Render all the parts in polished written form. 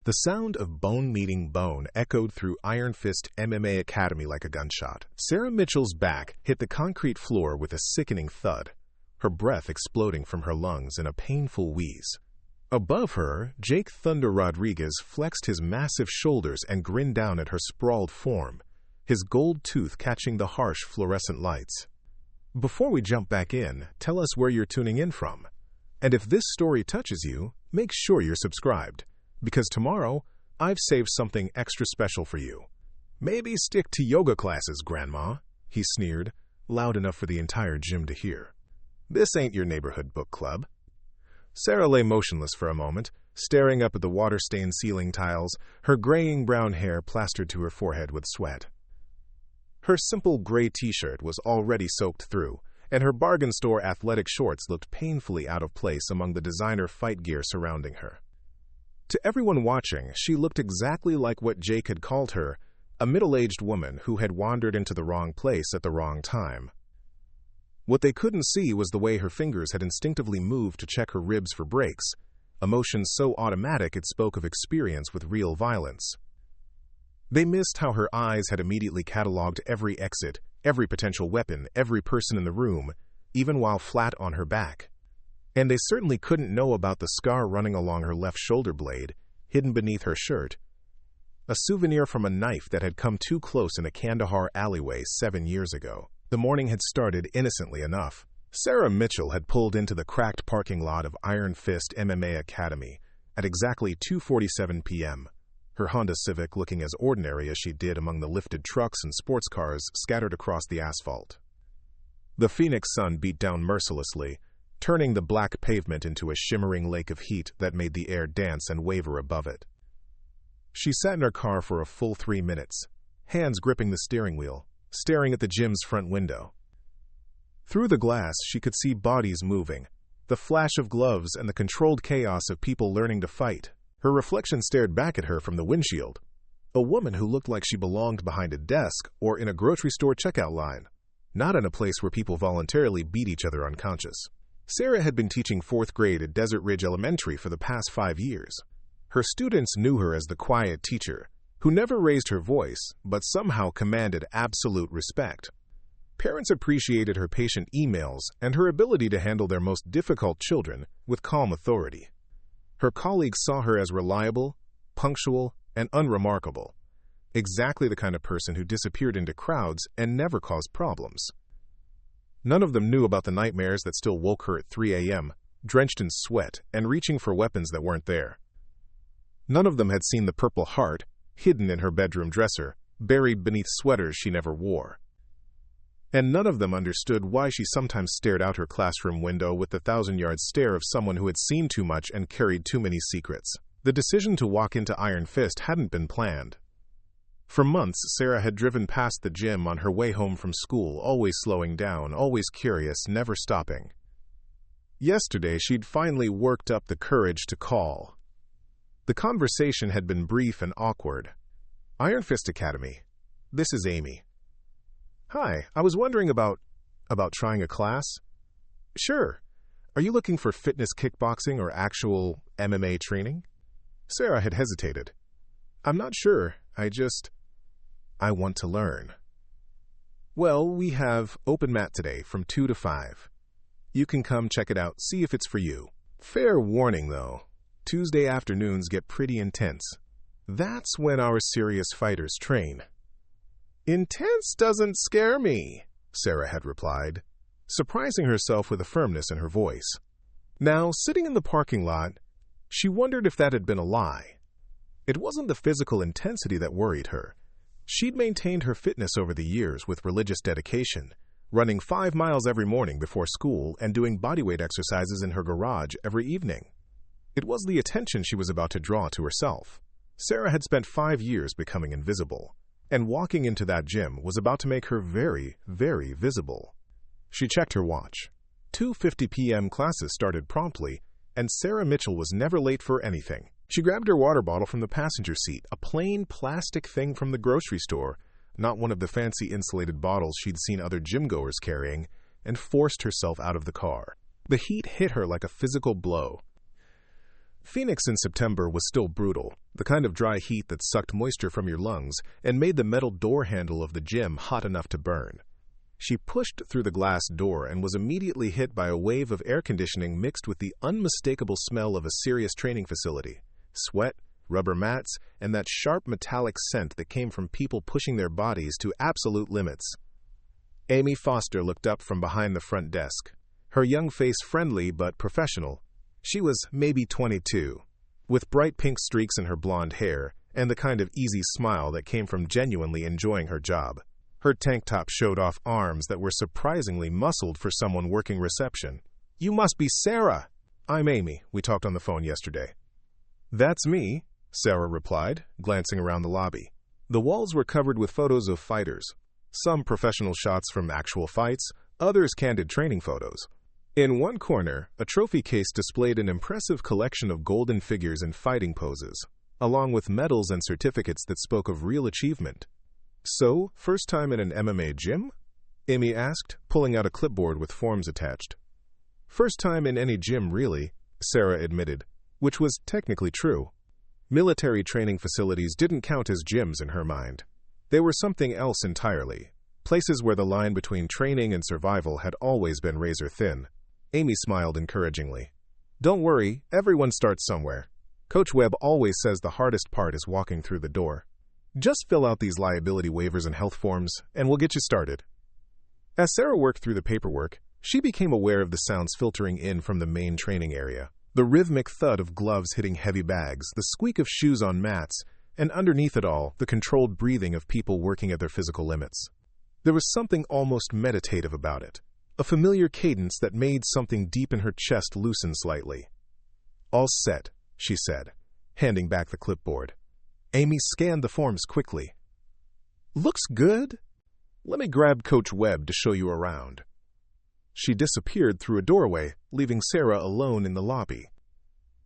The sound of bone meeting bone echoed through Iron Fist MMA Academy like a gunshot. Sarah Mitchell's back hit the concrete floor with a sickening thud, her breath exploding from her lungs in a painful wheeze. Above her, Jake Thunder Rodriguez flexed his massive shoulders and grinned down at her sprawled form, his gold tooth catching the harsh fluorescent lights. Before we jump back in, tell us where you're tuning in from. And if this story touches you, make sure you're subscribed, because tomorrow, I've saved something extra special for you. Maybe stick to yoga classes, Grandma, he sneered, loud enough for the entire gym to hear. This ain't your neighborhood book club. Sarah lay motionless for a moment, staring up at the water-stained ceiling tiles, her graying brown hair plastered to her forehead with sweat. Her simple gray t-shirt was already soaked through, and her bargain store athletic shorts looked painfully out of place among the designer fight gear surrounding her. To everyone watching, she looked exactly like what Jake had called her, a middle-aged woman who had wandered into the wrong place at the wrong time. What they couldn't see was the way her fingers had instinctively moved to check her ribs for breaks, a motion so automatic it spoke of experience with real violence. They missed how her eyes had immediately cataloged every exit, every potential weapon, every person in the room, even while flat on her back. And they certainly couldn't know about the scar running along her left shoulder blade, hidden beneath her shirt, a souvenir from a knife that had come too close in a Kandahar alleyway 7 years ago. The morning had started innocently enough. Sarah Mitchell had pulled into the cracked parking lot of Iron Fist MMA Academy at exactly 2:47 p.m., her Honda Civic looking as ordinary as she did among the lifted trucks and sports cars scattered across the asphalt. The Phoenix sun beat down mercilessly, turning the black pavement into a shimmering lake of heat that made the air dance and waver above it. She sat in her car for a full 3 minutes, hands gripping the steering wheel, staring at the gym's front window. Through the glass, she could see bodies moving, the flash of gloves and the controlled chaos of people learning to fight. Her reflection stared back at her from the windshield, a woman who looked like she belonged behind a desk or in a grocery store checkout line, not in a place where people voluntarily beat each other unconscious. Sarah had been teaching 4th grade at Desert Ridge Elementary for the past 5 years. Her students knew her as the quiet teacher, who never raised her voice, but somehow commanded absolute respect. Parents appreciated her patient emails and her ability to handle their most difficult children with calm authority. Her colleagues saw her as reliable, punctual, and unremarkable, exactly the kind of person who disappeared into crowds and never caused problems. None of them knew about the nightmares that still woke her at 3 a.m., drenched in sweat and reaching for weapons that weren't there. None of them had seen the Purple Heart, hidden in her bedroom dresser, buried beneath sweaters she never wore. And none of them understood why she sometimes stared out her classroom window with the 1,000-yard stare of someone who had seen too much and carried too many secrets. The decision to walk into Iron Fist hadn't been planned. For months, Sarah had driven past the gym on her way home from school, always slowing down, always curious, never stopping. Yesterday, she'd finally worked up the courage to call. The conversation had been brief and awkward. Iron Fist Academy. This is Amy. Hi, I was wondering about trying a class? Sure. Are you looking for fitness kickboxing or actual MMA training? Sarah had hesitated. I'm not sure. I want to learn. Well, we have open mat today from 2 to 5. You can come check it out, see if it's for you. Fair warning, though. Tuesday afternoons get pretty intense. That's when our serious fighters train. Intense doesn't scare me, Sarah had replied, surprising herself with a firmness in her voice. Now, sitting in the parking lot, she wondered if that had been a lie. It wasn't the physical intensity that worried her. She'd maintained her fitness over the years with religious dedication, running 5 miles every morning before school and doing bodyweight exercises in her garage every evening. It was the attention she was about to draw to herself. Sarah had spent 5 years becoming invisible, and walking into that gym was about to make her very, very visible. She checked her watch. 2:50 p.m. classes started promptly, and Sarah Mitchell was never late for anything. She grabbed her water bottle from the passenger seat, a plain plastic thing from the grocery store, not one of the fancy insulated bottles she'd seen other gym-goers carrying, and forced herself out of the car. The heat hit her like a physical blow. Phoenix in September was still brutal, the kind of dry heat that sucked moisture from your lungs and made the metal door handle of the gym hot enough to burn. She pushed through the glass door and was immediately hit by a wave of air conditioning mixed with the unmistakable smell of a serious training facility. Sweat, rubber mats, and that sharp metallic scent that came from people pushing their bodies to absolute limits. Amy Foster looked up from behind the front desk, her young face friendly but professional. She was maybe 22, with bright pink streaks in her blonde hair and the kind of easy smile that came from genuinely enjoying her job. Her tank top showed off arms that were surprisingly muscled for someone working reception. "You must be Sarah." "I'm Amy. We talked on the phone yesterday." "That's me," Sarah replied, glancing around the lobby. The walls were covered with photos of fighters, some professional shots from actual fights, others candid training photos. In one corner, a trophy case displayed an impressive collection of golden figures in fighting poses, along with medals and certificates that spoke of real achievement. "So, first time in an MMA gym?" Amy asked, pulling out a clipboard with forms attached. "First time in any gym, really," Sarah admitted, which was technically true. Military training facilities didn't count as gyms in her mind. They were something else entirely, places where the line between training and survival had always been razor thin. Amy smiled encouragingly. "Don't worry, everyone starts somewhere. Coach Webb always says the hardest part is walking through the door. Just fill out these liability waivers and health forms, and we'll get you started." As Sarah worked through the paperwork, she became aware of the sounds filtering in from the main training area. The rhythmic thud of gloves hitting heavy bags, the squeak of shoes on mats, and underneath it all, the controlled breathing of people working at their physical limits. There was something almost meditative about it, a familiar cadence that made something deep in her chest loosen slightly. "All set," she said, handing back the clipboard. Amy scanned the forms quickly. "Looks good. Let me grab Coach Webb to show you around." She disappeared through a doorway, leaving Sarah alone in the lobby.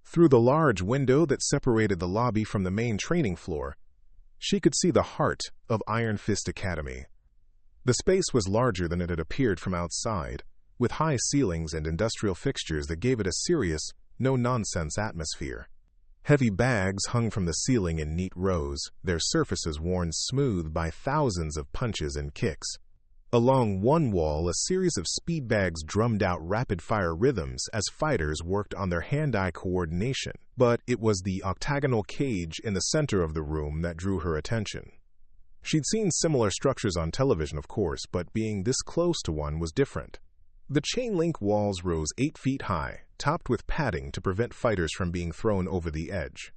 Through the large window that separated the lobby from the main training floor, she could see the heart of Iron Fist Academy. The space was larger than it had appeared from outside, with high ceilings and industrial fixtures that gave it a serious, no-nonsense atmosphere. Heavy bags hung from the ceiling in neat rows, their surfaces worn smooth by thousands of punches and kicks. Along one wall, a series of speed bags drummed out rapid-fire rhythms as fighters worked on their hand-eye coordination. But it was the octagonal cage in the center of the room that drew her attention. She'd seen similar structures on television, of course, but being this close to one was different. The chain-link walls rose 8 feet high, topped with padding to prevent fighters from being thrown over the edge.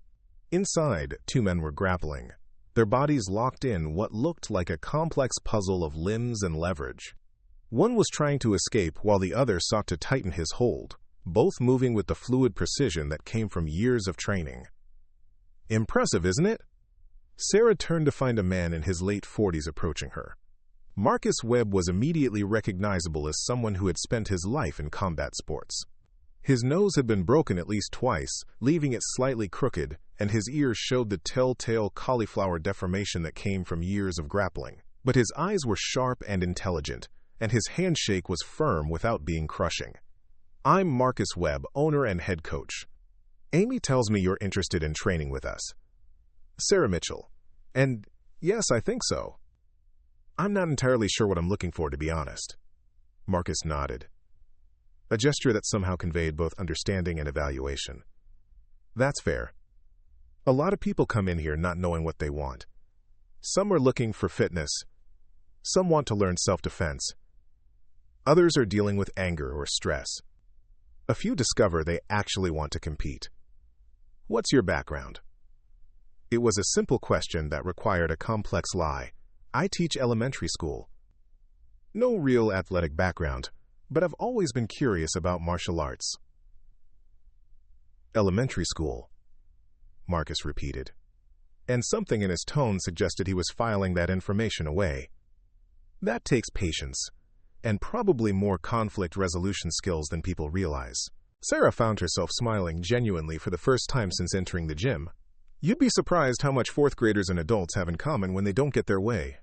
Inside, 2 men were grappling, their bodies locked in what looked like a complex puzzle of limbs and leverage. One was trying to escape while the other sought to tighten his hold, both moving with the fluid precision that came from years of training. "Impressive, isn't it?" Sarah turned to find a man in his late 40s approaching her. Marcus Webb was immediately recognizable as someone who had spent his life in combat sports. His nose had been broken at least twice, leaving it slightly crooked, and his ears showed the telltale cauliflower deformation that came from years of grappling. But his eyes were sharp and intelligent, and his handshake was firm without being crushing. "I'm Marcus Webb, owner and head coach. Amy tells me you're interested in training with us." "Sarah Mitchell. And yes, I think so. I'm not entirely sure what I'm looking for, to be honest." Marcus nodded, a gesture that somehow conveyed both understanding and evaluation. "That's fair. A lot of people come in here not knowing what they want. Some are looking for fitness. Some want to learn self-defense. Others are dealing with anger or stress. A few discover they actually want to compete. What's your background?" It was a simple question that required a complex lie. "I teach elementary school. No real athletic background, but I've always been curious about martial arts." "Elementary school," Marcus repeated, and something in his tone suggested he was filing that information away. "That takes patience, and probably more conflict resolution skills than people realize." Sarah found herself smiling genuinely for the first time since entering the gym. You'd be surprised how much 4th graders and adults have in common when they don't get their way.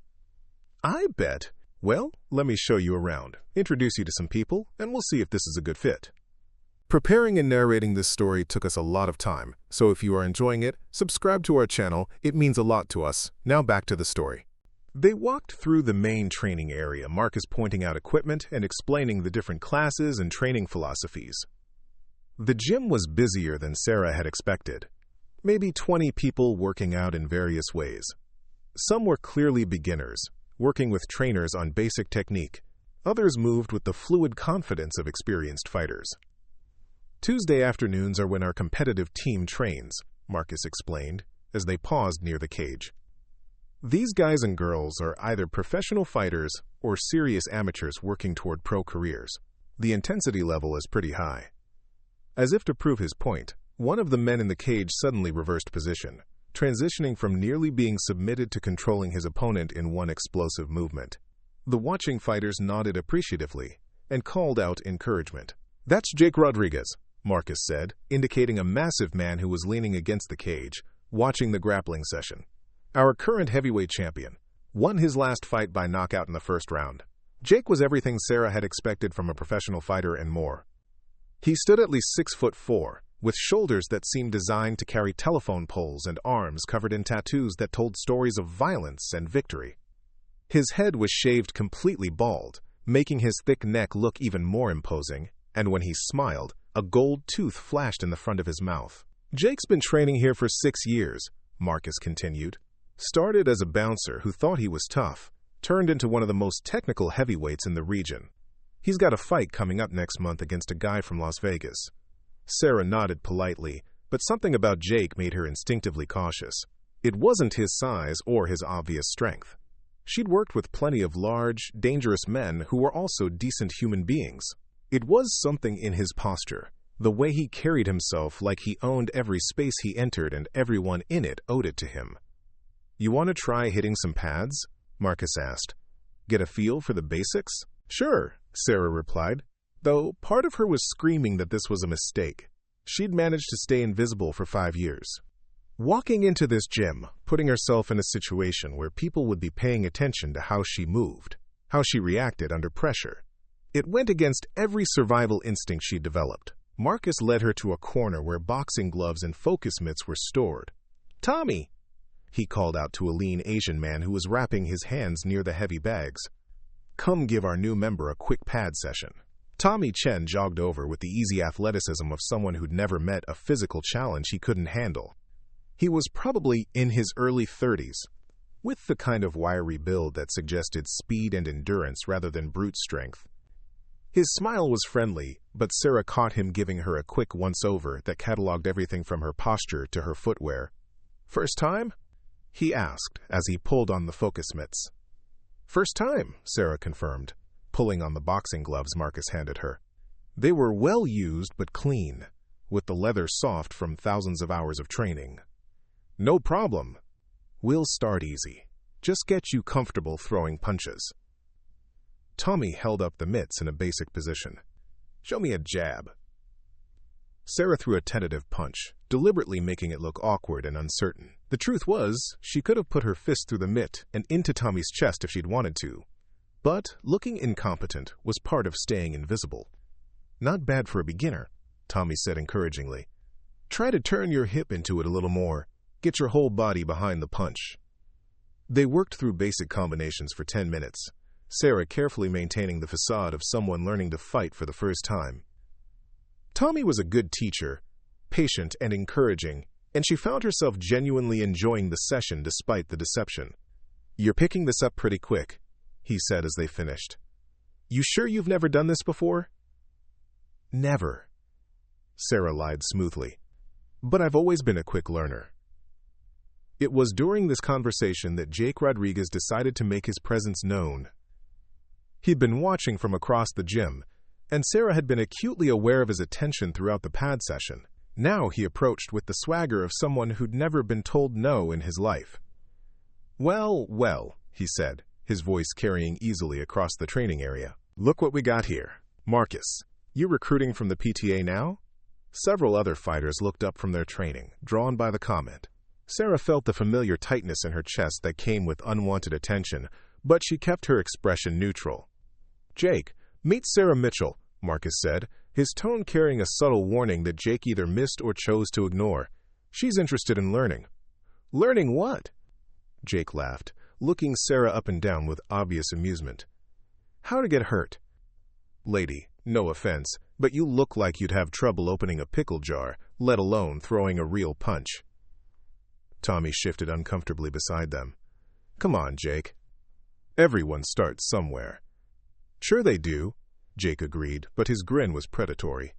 "I bet. Well, let me show you around, introduce you to some people, and we'll see if this is a good fit." Preparing and narrating this story took us a lot of time, so if you are enjoying it, subscribe to our channel. It means a lot to us. Now back to the story. They walked through the main training area, Marcus pointing out equipment and explaining the different classes and training philosophies. The gym was busier than Sarah had expected. Maybe 20 people working out in various ways. Some were clearly beginners, working with trainers on basic technique. Others moved with the fluid confidence of experienced fighters. Tuesday afternoons are when our competitive team trains, Marcus explained, as they paused near the cage. These guys and girls are either professional fighters or serious amateurs working toward pro careers. The intensity level is pretty high. As if to prove his point, one of the men in the cage suddenly reversed position, transitioning from nearly being submitted to controlling his opponent in one explosive movement. The watching fighters nodded appreciatively and called out encouragement. "That's Jake Rodriguez," Marcus said, indicating a massive man who was leaning against the cage, watching the grappling session. "Our current heavyweight champion. Won his last fight by knockout in the first round." Jake was everything Sarah had expected from a professional fighter and more. He stood at least 6'4", with shoulders that seemed designed to carry telephone poles and arms covered in tattoos that told stories of violence and victory. His head was shaved completely bald, making his thick neck look even more imposing, and when he smiled, a gold tooth flashed in the front of his mouth. "Jake's been training here for 6 years, Marcus continued. "Started as a bouncer who thought he was tough, turned into one of the most technical heavyweights in the region. He's got a fight coming up next month against a guy from Las Vegas." Sarah nodded politely, but something about Jake made her instinctively cautious. It wasn't his size or his obvious strength. She'd worked with plenty of large, dangerous men who were also decent human beings. It was something in his posture, the way he carried himself like he owned every space he entered and everyone in it owed it to him. "You want to try hitting some pads?" Marcus asked. "Get a feel for the basics?" "Sure," Sarah replied, though part of her was screaming that this was a mistake. She'd managed to stay invisible for 5 years. Walking into this gym, putting herself in a situation where people would be paying attention to how she moved, how she reacted under pressure. It went against every survival instinct she'd developed. Marcus led her to a corner where boxing gloves and focus mitts were stored. "Tommy!" he called out to a lean Asian man who was wrapping his hands near the heavy bags. "Come give our new member a quick pad session." Tommy Chen jogged over with the easy athleticism of someone who'd never met a physical challenge he couldn't handle. He was probably in his early 30s, with the kind of wiry build that suggested speed and endurance rather than brute strength. His smile was friendly, but Sarah caught him giving her a quick once-over that cataloged everything from her posture to her footwear. "First time?" he asked as he pulled on the focus mitts. "First time," Sarah confirmed, pulling on the boxing gloves Marcus handed her. They were well used but clean, with the leather soft from thousands of hours of training. "No problem. We'll start easy. Just get you comfortable throwing punches." Tommy held up the mitts in a basic position. "Show me a jab." Sarah threw a tentative punch, deliberately making it look awkward and uncertain. The truth was, she could have put her fist through the mitt and into Tommy's chest if she'd wanted to. But looking incompetent was part of staying invisible. "Not bad for a beginner," Tommy said encouragingly. "Try to turn your hip into it a little more. Get your whole body behind the punch." They worked through basic combinations for 10 minutes, Sarah carefully maintaining the facade of someone learning to fight for the first time. Tommy was a good teacher, patient and encouraging, and she found herself genuinely enjoying the session despite the deception. "You're picking this up pretty quick," he said as they finished. "You sure you've never done this before?" "Never," Sarah lied smoothly. "But I've always been a quick learner." It was during this conversation that Jake Rodriguez decided to make his presence known. He'd been watching from across the gym, and Sarah had been acutely aware of his attention throughout the pad session. Now he approached with the swagger of someone who'd never been told no in his life. Well, he said, his voice carrying easily across the training area. "Look what we got here. Marcus, you recruiting from the PTA now?" Several other fighters looked up from their training, drawn by the comment. Sarah felt the familiar tightness in her chest that came with unwanted attention, but she kept her expression neutral. "Jake, meet Sarah Mitchell," Marcus said, his tone carrying a subtle warning that Jake either missed or chose to ignore. "She's interested in learning." "Learning what?" Jake laughed, looking Sarah up and down with obvious amusement. "How to get hurt." "Lady, no offense, but you look like you'd have trouble opening a pickle jar, let alone throwing a real punch." Tommy shifted uncomfortably beside them. "Come on, Jake. Everyone starts somewhere." "Sure they do," Jake agreed, but his grin was predatory.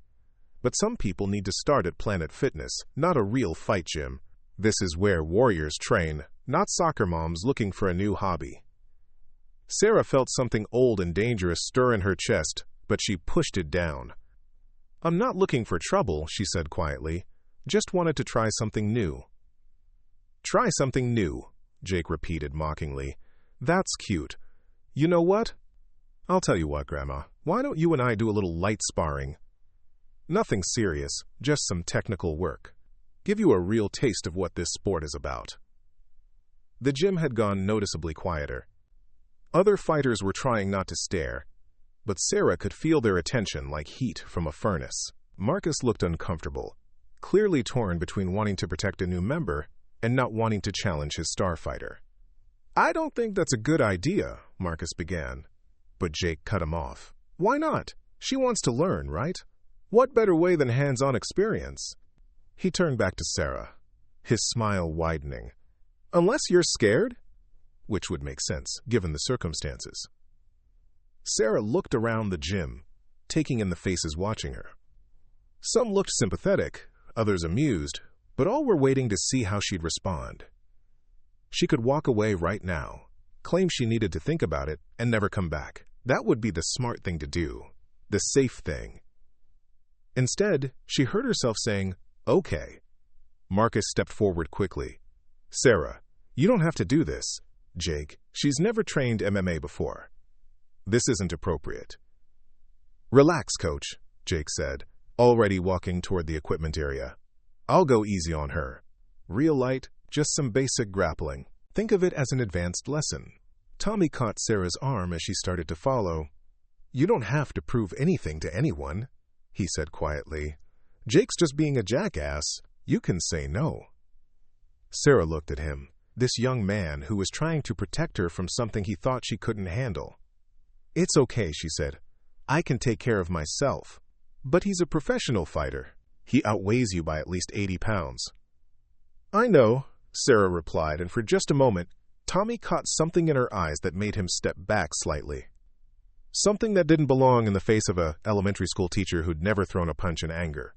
"But some people need to start at Planet Fitness, not a real fight gym. This is where warriors train, not soccer moms looking for a new hobby." Sarah felt something old and dangerous stir in her chest, but she pushed it down. "I'm not looking for trouble," she said quietly. "Just wanted to try something new." "Try something new," Jake repeated mockingly. "That's cute. You know what? I'll tell you what, Grandma. Why don't you and I do a little light sparring? Nothing serious, just some technical work. Give you a real taste of what this sport is about." The gym had gone noticeably quieter. Other fighters were trying not to stare, but Sarah could feel their attention like heat from a furnace. Marcus looked uncomfortable, clearly torn between wanting to protect a new member and not wanting to challenge his star fighter. "I don't think that's a good idea," Marcus began, but Jake cut him off. "Why not? She wants to learn, right? What better way than hands-on experience?" He turned back to Sarah, his smile widening. "Unless you're scared?" Which would make sense, given the circumstances. Sarah looked around the gym, taking in the faces watching her. Some looked sympathetic, others amused, but all were waiting to see how she'd respond. She could walk away right now, claim she needed to think about it, and never come back. That would be the smart thing to do, the safe thing. Instead, she heard herself saying, "Okay." Marcus stepped forward quickly. "Sarah, you don't have to do this. Jake, she's never trained MMA before. This isn't appropriate." "Relax, Coach," Jake said, already walking toward the equipment area. "I'll go easy on her. Real light, just some basic grappling. Think of it as an advanced lesson." Tommy caught Sarah's arm as she started to follow. "You don't have to prove anything to anyone," he said quietly. "Jake's just being a jackass. You can say no." Sarah looked at him, this young man who was trying to protect her from something he thought she couldn't handle. "It's okay," she said. "I can take care of myself." "But he's a professional fighter. He outweighs you by at least 80 pounds. "I know," Sarah replied, and for just a moment, Tommy caught something in her eyes that made him step back slightly. Something that didn't belong in the face of an elementary school teacher who'd never thrown a punch in anger.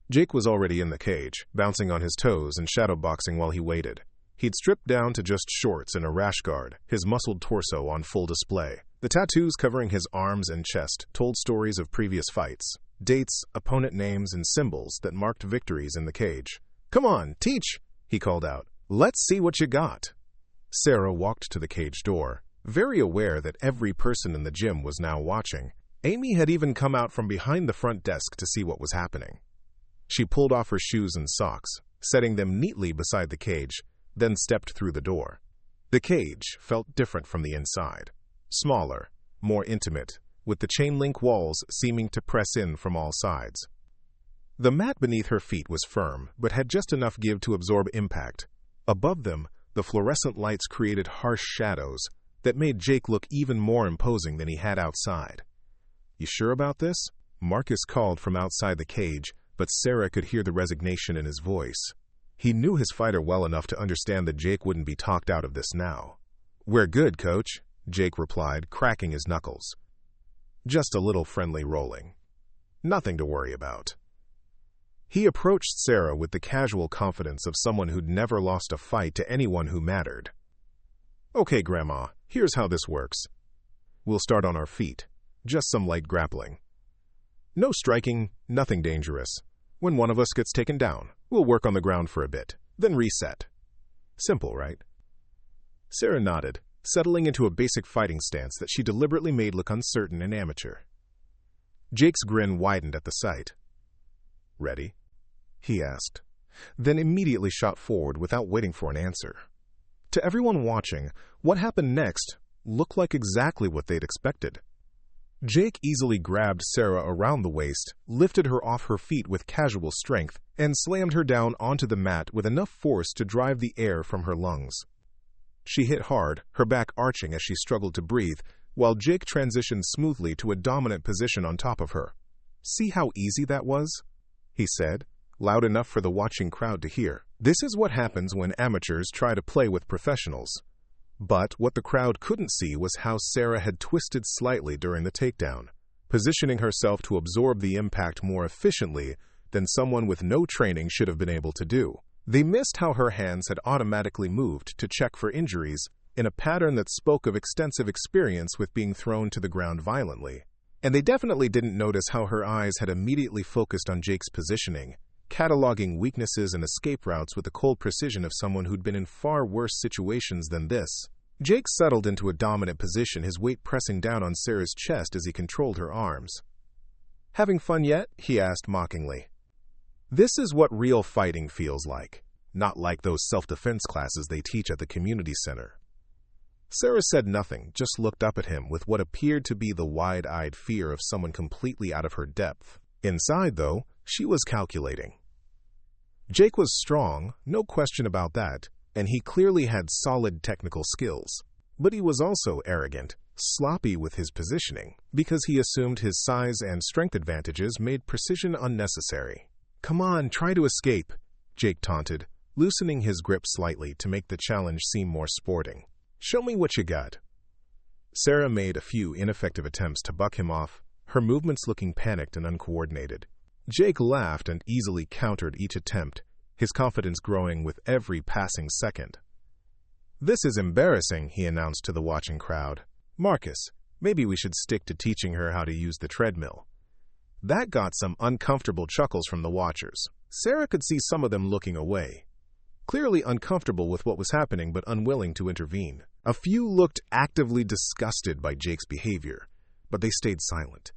Jake was already in the cage, bouncing on his toes and shadowboxing while he waited. He'd stripped down to just shorts and a rash guard, his muscled torso on full display. The tattoos covering his arms and chest told stories of previous fights, dates, opponent names, and symbols that marked victories in the cage. "Come on, teach," he called out. "Let's see what you got." Sarah walked to the cage door, very aware that every person in the gym was now watching. Amy had even come out from behind the front desk to see what was happening. She pulled off her shoes and socks, setting them neatly beside the cage, then stepped through the door. The cage felt different from the inside. Smaller, more intimate, with the chain-link walls seeming to press in from all sides. The mat beneath her feet was firm, but had just enough give to absorb impact. Above them, the fluorescent lights created harsh shadows that made Jake look even more imposing than he had outside. "You sure about this?" Marcus called from outside the cage, but Sarah could hear the resignation in his voice. He knew his fighter well enough to understand that Jake wouldn't be talked out of this now. "We're good, Coach," Jake replied, cracking his knuckles. "Just a little friendly rolling. Nothing to worry about." He approached Sarah with the casual confidence of someone who'd never lost a fight to anyone who mattered. "Okay, Grandma, here's how this works. We'll start on our feet. Just some light grappling. No striking, nothing dangerous. When one of us gets taken down, we'll work on the ground for a bit, then reset. Simple, right?" Sarah nodded, settling into a basic fighting stance that she deliberately made look uncertain and amateur. Jake's grin widened at the sight. "Ready?" he asked, then immediately shot forward without waiting for an answer. To everyone watching, what happened next looked like exactly what they'd expected. Jake easily grabbed Sarah around the waist, lifted her off her feet with casual strength, and slammed her down onto the mat with enough force to drive the air from her lungs. She hit hard, her back arching as she struggled to breathe, while Jake transitioned smoothly to a dominant position on top of her. "See how easy that was?" he said, loud enough for the watching crowd to hear. This is what happens when amateurs try to play with professionals. But what the crowd couldn't see was how Sarah had twisted slightly during the takedown, positioning herself to absorb the impact more efficiently than someone with no training should have been able to do. They missed how her hands had automatically moved to check for injuries in a pattern that spoke of extensive experience with being thrown to the ground violently. And they definitely didn't notice how her eyes had immediately focused on Jake's positioning, cataloging weaknesses and escape routes with the cold precision of someone who'd been in far worse situations than this. Jake settled into a dominant position, his weight pressing down on Sarah's chest as he controlled her arms. "Having fun yet?" he asked mockingly. "This is what real fighting feels like, not like those self-defense classes they teach at the community center." Sarah said nothing, just looked up at him with what appeared to be the wide-eyed fear of someone completely out of her depth. Inside, though, she was calculating. Jake was strong, no question about that, and he clearly had solid technical skills. But he was also arrogant, sloppy with his positioning, because he assumed his size and strength advantages made precision unnecessary. "Come on, try to escape," Jake taunted, loosening his grip slightly to make the challenge seem more sporting. "Show me what you got." Sarah made a few ineffective attempts to buck him off, her movements looking panicked and uncoordinated. Jake laughed and easily countered each attempt, his confidence growing with every passing second. "This is embarrassing," he announced to the watching crowd. "Marcus, maybe we should stick to teaching her how to use the treadmill." That got some uncomfortable chuckles from the watchers. Sarah could see some of them looking away, clearly uncomfortable with what was happening but unwilling to intervene. A few looked actively disgusted by Jake's behavior, but they stayed silent.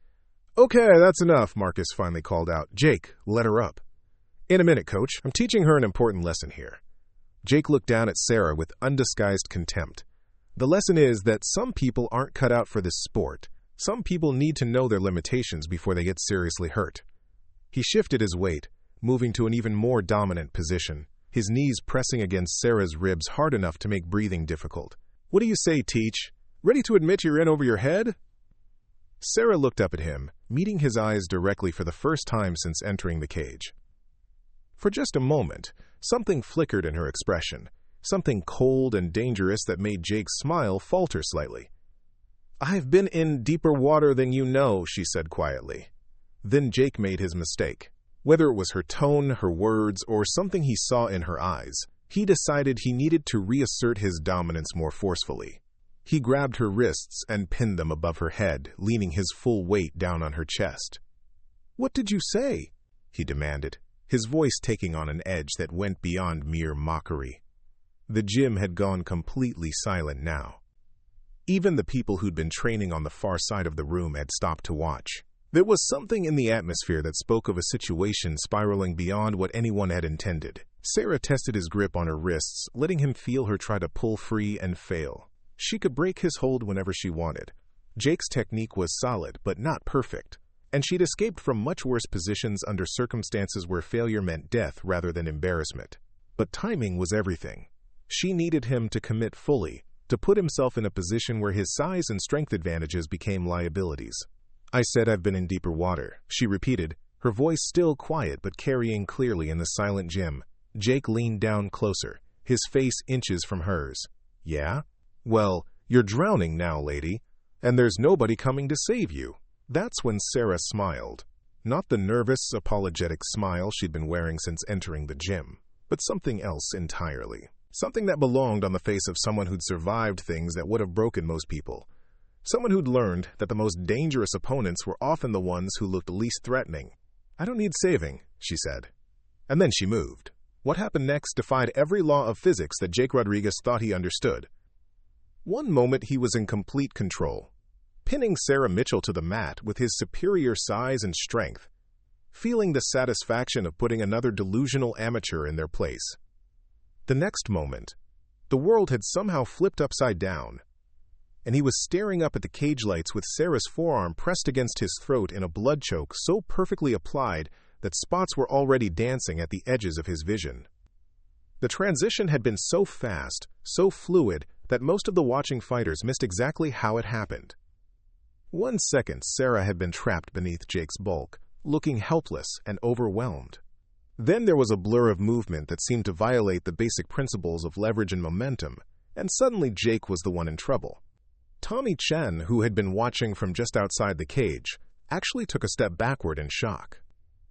"Okay, that's enough," Marcus finally called out. "Jake, let her up." "In a minute, coach. I'm teaching her an important lesson here." Jake looked down at Sarah with undisguised contempt. "The lesson is that some people aren't cut out for this sport. Some people need to know their limitations before they get seriously hurt." He shifted his weight, moving to an even more dominant position, his knees pressing against Sarah's ribs hard enough to make breathing difficult. "What do you say, Teach? Ready to admit you're in over your head?" Sarah looked up at him, meeting his eyes directly for the first time since entering the cage. For just a moment, something flickered in her expression, something cold and dangerous that made Jake's smile falter slightly. "I've been in deeper water than you know," she said quietly. Then Jake made his mistake. Whether it was her tone, her words, or something he saw in her eyes, he decided he needed to reassert his dominance more forcefully. He grabbed her wrists and pinned them above her head, leaning his full weight down on her chest. "What did you say?" he demanded, his voice taking on an edge that went beyond mere mockery. The gym had gone completely silent now. Even the people who'd been training on the far side of the room had stopped to watch. There was something in the atmosphere that spoke of a situation spiraling beyond what anyone had intended. Sarah tested his grip on her wrists, letting him feel her try to pull free and fail. She could break his hold whenever she wanted. Jake's technique was solid, but not perfect, and she'd escaped from much worse positions under circumstances where failure meant death rather than embarrassment. But timing was everything. She needed him to commit fully, to put himself in a position where his size and strength advantages became liabilities. "I said I've been in deeper water," she repeated, her voice still quiet but carrying clearly in the silent gym. Jake leaned down closer, his face inches from hers. "Yeah? Well, you're drowning now, lady, and there's nobody coming to save you." That's when Sarah smiled. Not the nervous, apologetic smile she'd been wearing since entering the gym, but something else entirely. Something that belonged on the face of someone who'd survived things that would have broken most people. Someone who'd learned that the most dangerous opponents were often the ones who looked least threatening. "I don't need saving," she said. And then she moved. What happened next defied every law of physics that Jake Rodriguez thought he understood. One moment he was in complete control, pinning Sarah Mitchell to the mat with his superior size and strength, feeling the satisfaction of putting another delusional amateur in their place. The next moment, the world had somehow flipped upside down. and he was staring up at the cage lights with Sarah's forearm pressed against his throat in a blood choke so perfectly applied that spots were already dancing at the edges of his vision. The transition had been so fast, so fluid, that most of the watching fighters missed exactly how it happened. 1 second, Sarah had been trapped beneath Jake's bulk, looking helpless and overwhelmed. Then there was a blur of movement that seemed to violate the basic principles of leverage and momentum, and suddenly Jake was the one in trouble. Tommy Chen, who had been watching from just outside the cage, actually took a step backward in shock.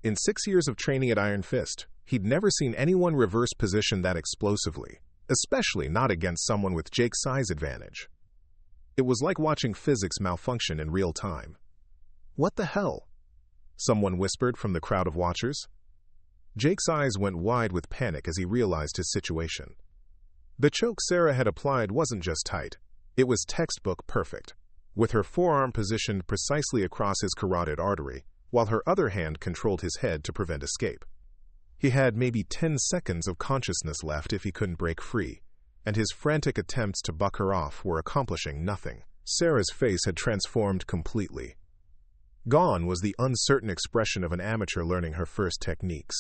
In 6 years of training at Iron Fist, he'd never seen anyone reverse position that explosively, especially not against someone with Jake's size advantage. It was like watching physics malfunction in real time. "What the hell?" someone whispered from the crowd of watchers. Jake's eyes went wide with panic as he realized his situation. The choke Sarah had applied wasn't just tight. It was textbook perfect, with her forearm positioned precisely across his carotid artery, while her other hand controlled his head to prevent escape. He had maybe 10 seconds of consciousness left if he couldn't break free, and his frantic attempts to buck her off were accomplishing nothing. Sarah's face had transformed completely. Gone was the uncertain expression of an amateur learning her first techniques.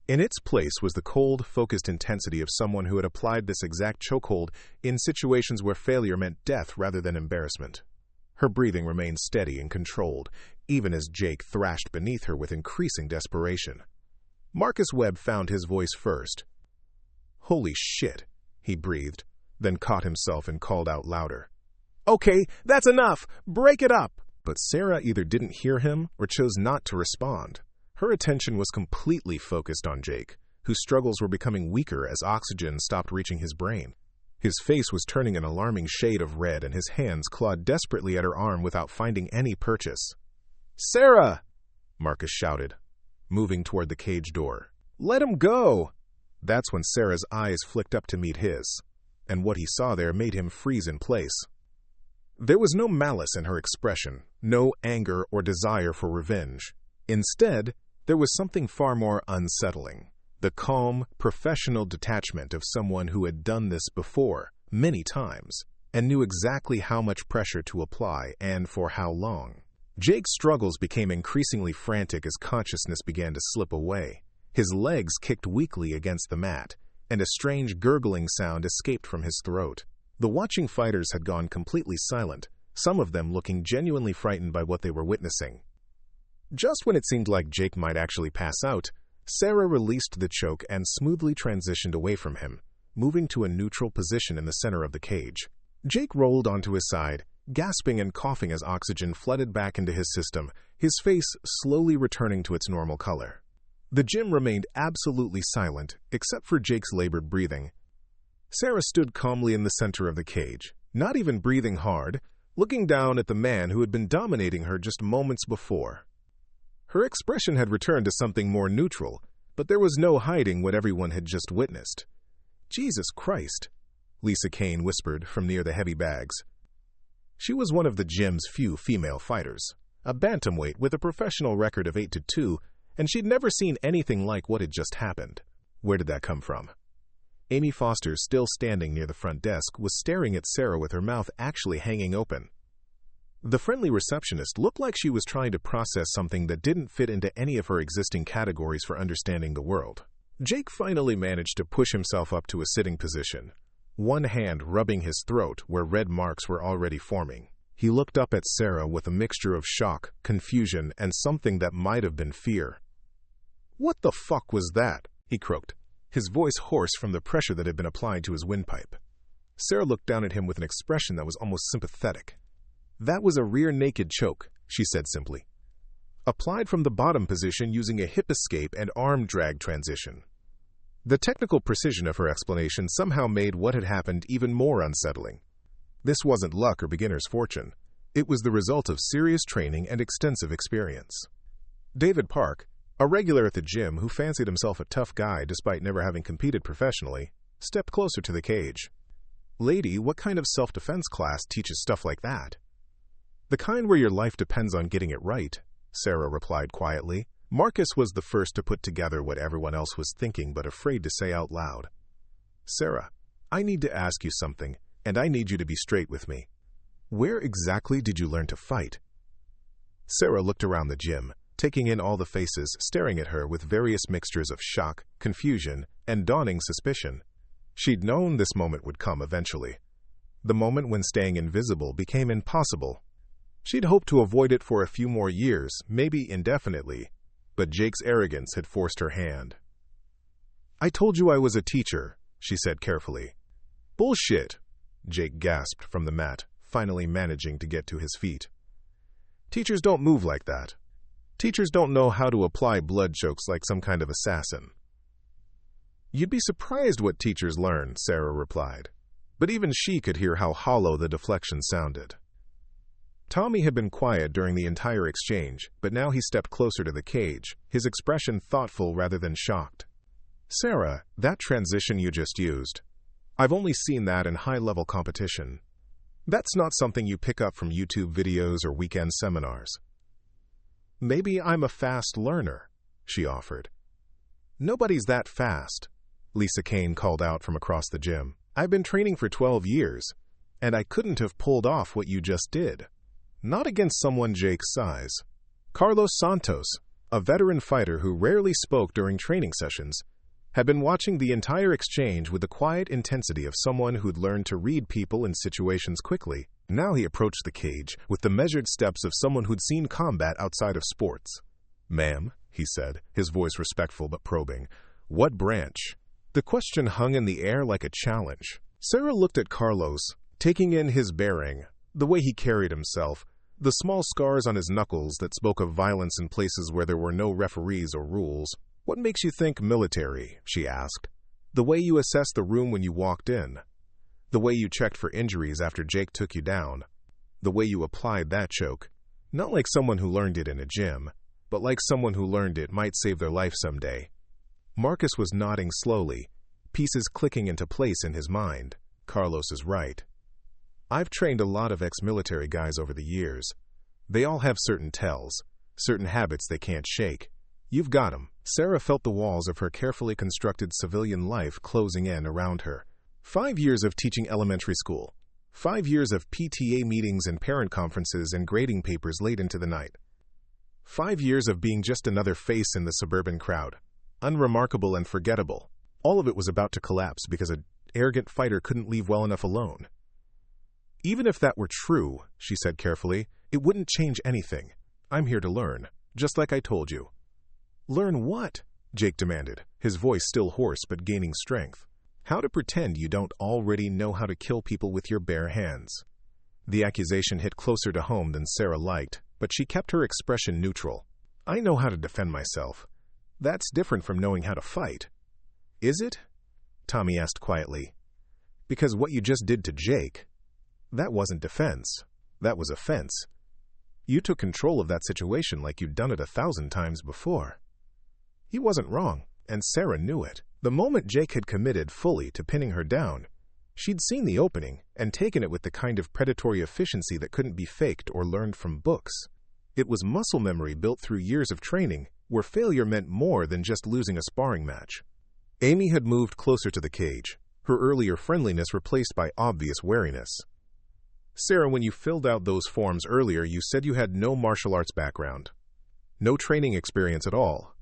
In its place was the cold, focused intensity of someone who had applied this exact chokehold in situations where failure meant death rather than embarrassment. Her breathing remained steady and controlled, even as Jake thrashed beneath her with increasing desperation. Marcus Webb found his voice first. "Holy shit," he breathed, then caught himself and called out louder. "Okay, that's enough! Break it up!" But Sarah either didn't hear him or chose not to respond. Her attention was completely focused on Jake, whose struggles were becoming weaker as oxygen stopped reaching his brain. His face was turning an alarming shade of red, and his hands clawed desperately at her arm without finding any purchase. "Sarah!" Marcus shouted, moving toward the cage door. "Let him go!" That's when Sarah's eyes flicked up to meet his, and what he saw there made him freeze in place. There was no malice in her expression, no anger or desire for revenge. Instead, there was something far more unsettling, the calm, professional detachment of someone who had done this before, many times, and knew exactly how much pressure to apply and for how long. Jake's struggles became increasingly frantic as consciousness began to slip away. His legs kicked weakly against the mat, and a strange gurgling sound escaped from his throat. The watching fighters had gone completely silent, some of them looking genuinely frightened by what they were witnessing. Just when it seemed like Jake might actually pass out, Sarah released the choke and smoothly transitioned away from him, moving to a neutral position in the center of the cage. Jake rolled onto his side, gasping and coughing as oxygen flooded back into his system, his face slowly returning to its normal color. The gym remained absolutely silent, except for Jake's labored breathing. Sarah stood calmly in the center of the cage, not even breathing hard, looking down at the man who had been dominating her just moments before. Her expression had returned to something more neutral, but there was no hiding what everyone had just witnessed. "Jesus Christ," Lisa Kane whispered from near the heavy bags. She was one of the gym's few female fighters, a bantamweight with a professional record of 8-2, and she'd never seen anything like what had just happened. Where did that come from? Amy Foster, still standing near the front desk, was staring at Sarah with her mouth actually hanging open. The friendly receptionist looked like she was trying to process something that didn't fit into any of her existing categories for understanding the world. Jake finally managed to push himself up to a sitting position, one hand rubbing his throat where red marks were already forming. He looked up at Sarah with a mixture of shock, confusion, and something that might have been fear. "What the fuck was that?" he croaked, his voice hoarse from the pressure that had been applied to his windpipe. Sarah looked down at him with an expression that was almost sympathetic. "That was a rear naked choke," she said simply. "Applied from the bottom position using a hip escape and arm drag transition." The technical precision of her explanation somehow made what had happened even more unsettling. This wasn't luck or beginner's fortune. It was the result of serious training and extensive experience. David Park, a regular at the gym who fancied himself a tough guy despite never having competed professionally, stepped closer to the cage. "Lady, what kind of self-defense class teaches stuff like that?" "The kind where your life depends on getting it right," Sarah replied quietly. Marcus was the first to put together what everyone else was thinking but afraid to say out loud. "Sarah, I need to ask you something, and I need you to be straight with me. Where exactly did you learn to fight? Sarah looked around the gym, taking in all the faces staring at her with various mixtures of shock, confusion, and dawning suspicion. She'd known this moment would come eventually. The moment when staying invisible became impossible. She'd hoped to avoid it for a few more years, maybe indefinitely, but Jake's arrogance had forced her hand. "I told you I was a teacher," she said carefully. "Bullshit," Jake gasped from the mat, finally managing to get to his feet. "Teachers don't move like that. Teachers don't know how to apply blood chokes like some kind of assassin." "You'd be surprised what teachers learn," Sarah replied. But even she could hear how hollow the deflection sounded. Tommy had been quiet during the entire exchange, but now he stepped closer to the cage, his expression thoughtful rather than shocked. "Sarah, that transition you just used, I've only seen that in high-level competition. That's not something you pick up from YouTube videos or weekend seminars." "Maybe I'm a fast learner," she offered. "Nobody's that fast," Lisa Kane called out from across the gym. "I've been training for 12 years, and I couldn't have pulled off what you just did. Not against someone Jake's size." Carlos Santos, a veteran fighter who rarely spoke during training sessions, had been watching the entire exchange with the quiet intensity of someone who'd learned to read people and situations quickly. Now he approached the cage with the measured steps of someone who'd seen combat outside of sports. "Ma'am," he said, his voice respectful but probing, "what branch?" The question hung in the air like a challenge. Sarah looked at Carlos, taking in his bearing, the way he carried himself, the small scars on his knuckles that spoke of violence in places where there were no referees or rules. "What makes you think military?" she asked. "The way you assessed the room when you walked in. The way you checked for injuries after Jake took you down. The way you applied that choke. Not like someone who learned it in a gym, but like someone who learned it might save their life someday." Marcus was nodding slowly, pieces clicking into place in his mind. Carlos is right. "I've trained a lot of ex-military guys over the years. They all have certain tells, certain habits they can't shake. You've got 'em." Sarah felt the walls of her carefully constructed civilian life closing in around her. 5 years of teaching elementary school. 5 years of PTA meetings and parent conferences and grading papers late into the night. 5 years of being just another face in the suburban crowd. Unremarkable and forgettable. All of it was about to collapse because an arrogant fighter couldn't leave well enough alone. "Even if that were true," she said carefully, "it wouldn't change anything. I'm here to learn, just like I told you." "Learn what?" Jake demanded, his voice still hoarse but gaining strength. "How to pretend you don't already know how to kill people with your bare hands." The accusation hit closer to home than Sarah liked, but she kept her expression neutral. "I know how to defend myself. That's different from knowing how to fight." "Is it?" Tommy asked quietly. "Because what you just did to Jake, that wasn't defense. That was offense. You took control of that situation like you'd done it 1,000 times before." He wasn't wrong, and Sarah knew it. The moment Jake had committed fully to pinning her down, she'd seen the opening and taken it with the kind of predatory efficiency that couldn't be faked or learned from books. It was muscle memory built through years of training, where failure meant more than just losing a sparring match. Amy had moved closer to the cage, her earlier friendliness replaced by obvious wariness. "Sarah, when you filled out those forms earlier, you said you had no martial arts background. No training experience at all."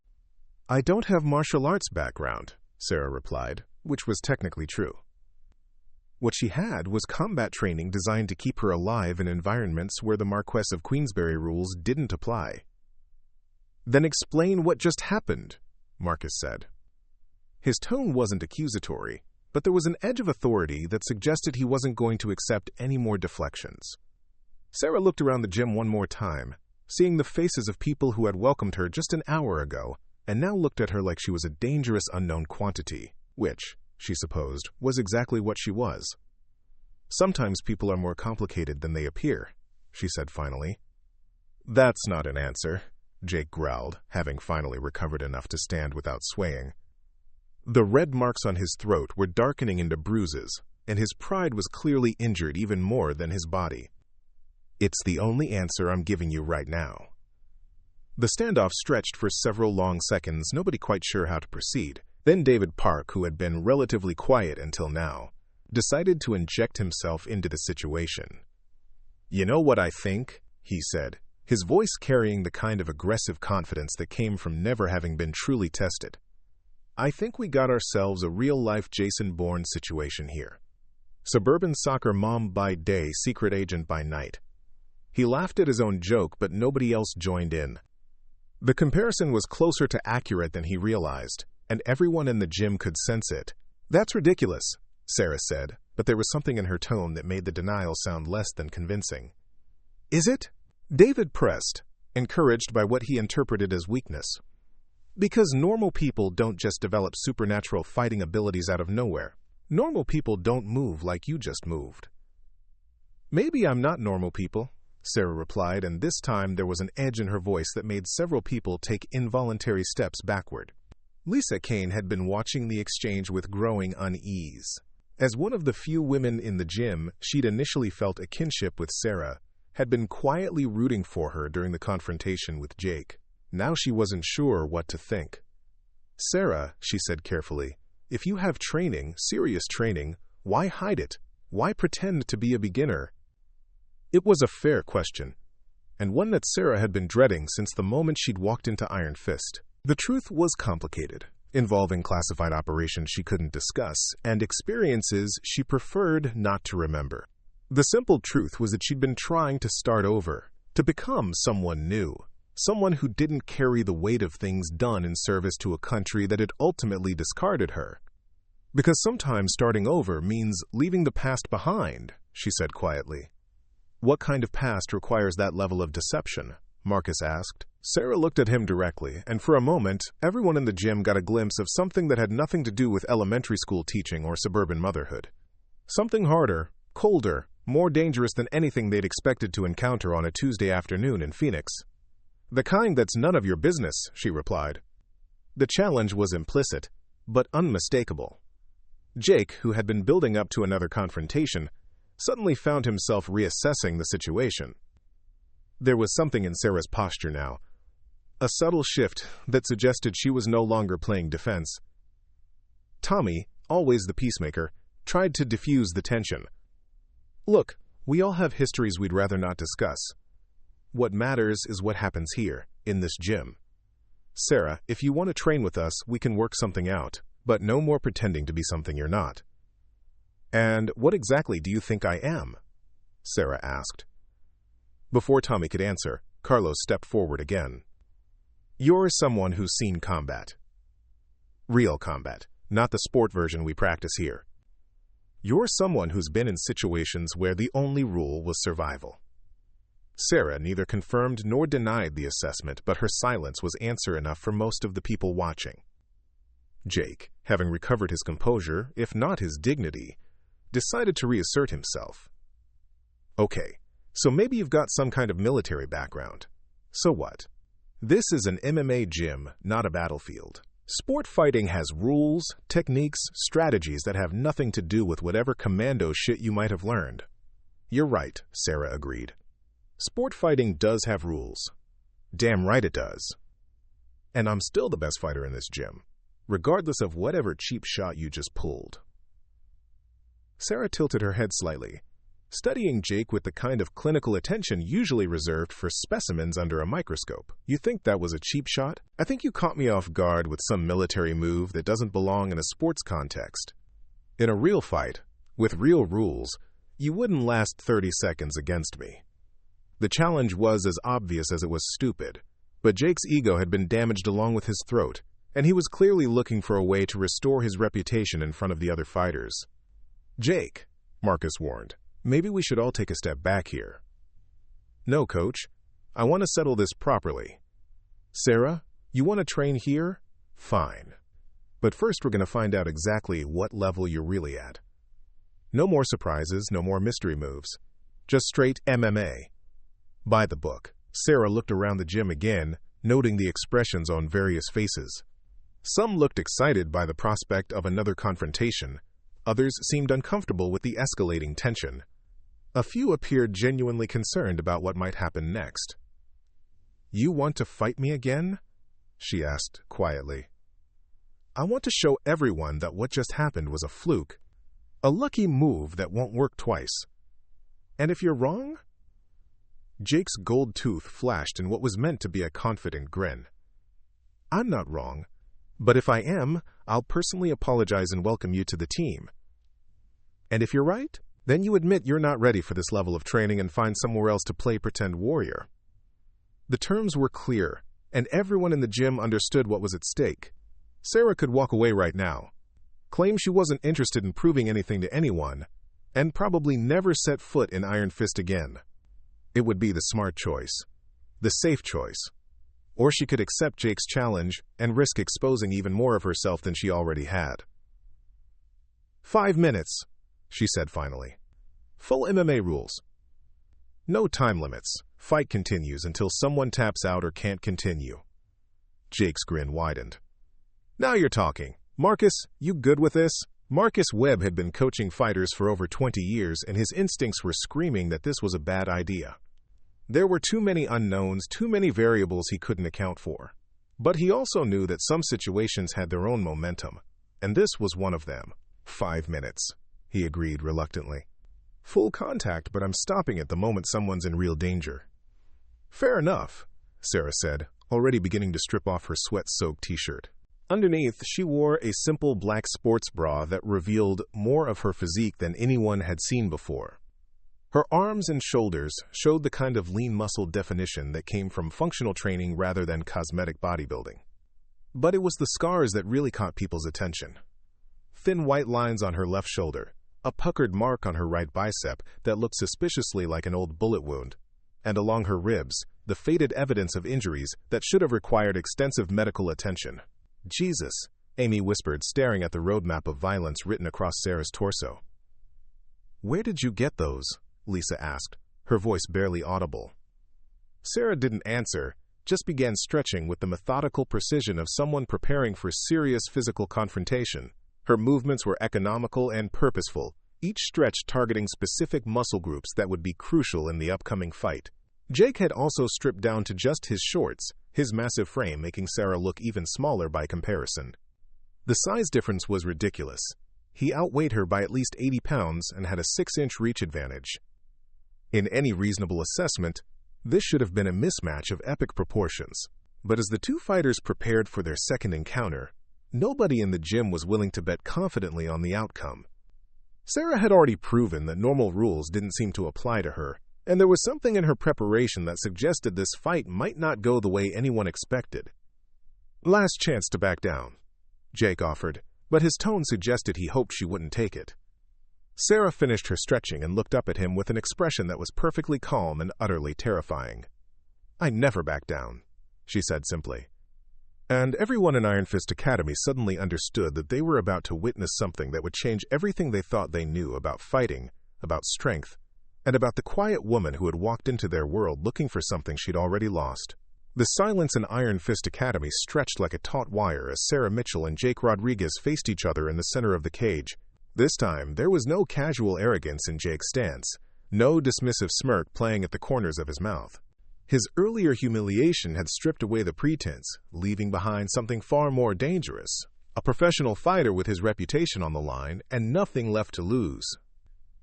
"I don't have martial arts background," Sarah replied, which was technically true. What she had was combat training designed to keep her alive in environments where the Marquess of Queensberry rules didn't apply. "Then explain what just happened," Marcus said. His tone wasn't accusatory, but there was an edge of authority that suggested he wasn't going to accept any more deflections. Sarah looked around the gym one more time, seeing the faces of people who had welcomed her just an hour ago, and now looked at her like she was a dangerous unknown quantity, which, she supposed, was exactly what she was. "Sometimes people are more complicated than they appear," she said finally. "That's not an answer," Jake growled, having finally recovered enough to stand without swaying. The red marks on his throat were darkening into bruises, and his pride was clearly injured even more than his body. "It's the only answer I'm giving you right now." The standoff stretched for several long seconds, nobody quite sure how to proceed. Then David Park, who had been relatively quiet until now, decided to inject himself into the situation. "You know what I think?" he said, his voice carrying the kind of aggressive confidence that came from never having been truly tested. "I think we got ourselves a real-life Jason Bourne situation here. Suburban soccer mom by day, secret agent by night." He laughed at his own joke, but nobody else joined in. The comparison was closer to accurate than he realized, and everyone in the gym could sense it. "That's ridiculous," Sarah said, but there was something in her tone that made the denial sound less than convincing. "Is it?" David pressed, encouraged by what he interpreted as weakness. "Because normal people don't just develop supernatural fighting abilities out of nowhere. Normal people don't move like you just moved." "Maybe I'm not normal people," Sarah replied, and this time there was an edge in her voice that made several people take involuntary steps backward. Lisa Kane had been watching the exchange with growing unease. As one of the few women in the gym, she'd initially felt a kinship with Sarah, had been quietly rooting for her during the confrontation with Jake. Now she wasn't sure what to think. "Sarah," she said carefully, "if you have training, serious training, why hide it? Why pretend to be a beginner?" It was a fair question, and one that Sarah had been dreading since the moment she'd walked into Iron Fist. The truth was complicated, involving classified operations she couldn't discuss, and experiences she preferred not to remember. The simple truth was that she'd been trying to start over, to become someone new, someone who didn't carry the weight of things done in service to a country that had ultimately discarded her. "Because sometimes starting over means leaving the past behind," she said quietly. "What kind of past requires that level of deception?" Marcus asked. Sarah looked at him directly, and for a moment, everyone in the gym got a glimpse of something that had nothing to do with elementary school teaching or suburban motherhood. Something harder, colder, more dangerous than anything they'd expected to encounter on a Tuesday afternoon in Phoenix. "The kind that's none of your business," she replied. The challenge was implicit, but unmistakable. Jake, who had been building up to another confrontation, suddenly found himself reassessing the situation. There was something in Sarah's posture now, a subtle shift that suggested she was no longer playing defense. Tommy, always the peacemaker, tried to diffuse the tension. "Look, we all have histories we'd rather not discuss. What matters is what happens here, in this gym. Sarah, if you want to train with us, we can work something out, but no more pretending to be something you're not." "And what exactly do you think I am?" Sarah asked. Before Tommy could answer, Carlos stepped forward again. "You're someone who's seen combat. Real combat, not the sport version we practice here. You're someone who's been in situations where the only rule was survival." Sarah neither confirmed nor denied the assessment, but her silence was answer enough for most of the people watching. Jake, having recovered his composure, if not his dignity, decided to reassert himself. "Okay, so maybe you've got some kind of military background. So what? This is an MMA gym, not a battlefield. Sport fighting has rules, techniques, strategies that have nothing to do with whatever commando shit you might have learned." "You're right," Sarah agreed. "Sport fighting does have rules. Damn right it does. And I'm still the best fighter in this gym, regardless of whatever cheap shot you just pulled." Sarah tilted her head slightly, studying Jake with the kind of clinical attention usually reserved for specimens under a microscope. "You think that was a cheap shot? I think you caught me off guard with some military move that doesn't belong in a sports context. In a real fight, with real rules, you wouldn't last 30 seconds against me." The challenge was as obvious as it was stupid, but Jake's ego had been damaged along with his throat, and he was clearly looking for a way to restore his reputation in front of the other fighters. "Jake," Marcus warned, "maybe we should all take a step back here." "No, coach. I want to settle this properly. Sarah, you want to train here? Fine. But first we're going to find out exactly what level you're really at. No more surprises, no more mystery moves. Just straight MMA. By the book." Sarah looked around the gym again, noting the expressions on various faces. Some looked excited by the prospect of another confrontation. Others seemed uncomfortable with the escalating tension. A few appeared genuinely concerned about what might happen next. "You want to fight me again?" she asked quietly. "I want to show everyone that what just happened was a fluke, a lucky move that won't work twice. And if you're wrong, Jake's gold tooth flashed in what was meant to be a confident grin. "I'm not wrong, but if I am, I'll personally apologize and welcome you to the team. And if you're right, then you admit you're not ready for this level of training and find somewhere else to play pretend warrior." The terms were clear, and everyone in the gym understood what was at stake. Sarah could walk away right now, claim she wasn't interested in proving anything to anyone, and probably never set foot in Iron Fist again. It would be the smart choice, the safe choice. Or she could accept Jake's challenge and risk exposing even more of herself than she already had. 5 minutes, she said finally. Full MMA rules. No time limits. Fight continues until someone taps out or can't continue. Jake's grin widened. Now you're talking. Marcus, you good with this? Marcus Webb had been coaching fighters for over 20 years, and his instincts were screaming that this was a bad idea. There were too many unknowns, too many variables he couldn't account for. But he also knew that some situations had their own momentum, and this was one of them. 5 minutes, he agreed reluctantly. Full contact, but I'm stopping at the moment someone's in real danger. Fair enough, Sarah said, already beginning to strip off her sweat-soaked t-shirt. Underneath, she wore a simple black sports bra that revealed more of her physique than anyone had seen before. Her arms and shoulders showed the kind of lean muscle definition that came from functional training rather than cosmetic bodybuilding. But it was the scars that really caught people's attention. Thin white lines on her left shoulder, a puckered mark on her right bicep that looked suspiciously like an old bullet wound, and along her ribs, the faded evidence of injuries that should have required extensive medical attention. Jesus, Amy whispered, staring at the roadmap of violence written across Sarah's torso. Where did you get those? Lisa asked, her voice barely audible. Sarah didn't answer, just began stretching with the methodical precision of someone preparing for serious physical confrontation. Her movements were economical and purposeful, each stretch targeting specific muscle groups that would be crucial in the upcoming fight. Jake had also stripped down to just his shorts, his massive frame making Sarah look even smaller by comparison. The size difference was ridiculous. He outweighed her by at least 80 pounds and had a 6-inch reach advantage. In any reasonable assessment, this should have been a mismatch of epic proportions. But as the two fighters prepared for their second encounter, nobody in the gym was willing to bet confidently on the outcome. Sarah had already proven that normal rules didn't seem to apply to her, and there was something in her preparation that suggested this fight might not go the way anyone expected. Last chance to back down, Jake offered, but his tone suggested he hoped she wouldn't take it. Sarah finished her stretching and looked up at him with an expression that was perfectly calm and utterly terrifying. I never back down, she said simply. And everyone in Iron Fist Academy suddenly understood that they were about to witness something that would change everything they thought they knew about fighting, about strength, and about the quiet woman who had walked into their world looking for something she'd already lost. The silence in Iron Fist Academy stretched like a taut wire as Sarah Mitchell and Jake Rodriguez faced each other in the center of the cage. This time, there was no casual arrogance in Jake's stance, no dismissive smirk playing at the corners of his mouth. His earlier humiliation had stripped away the pretense, leaving behind something far more dangerous, a professional fighter with his reputation on the line and nothing left to lose.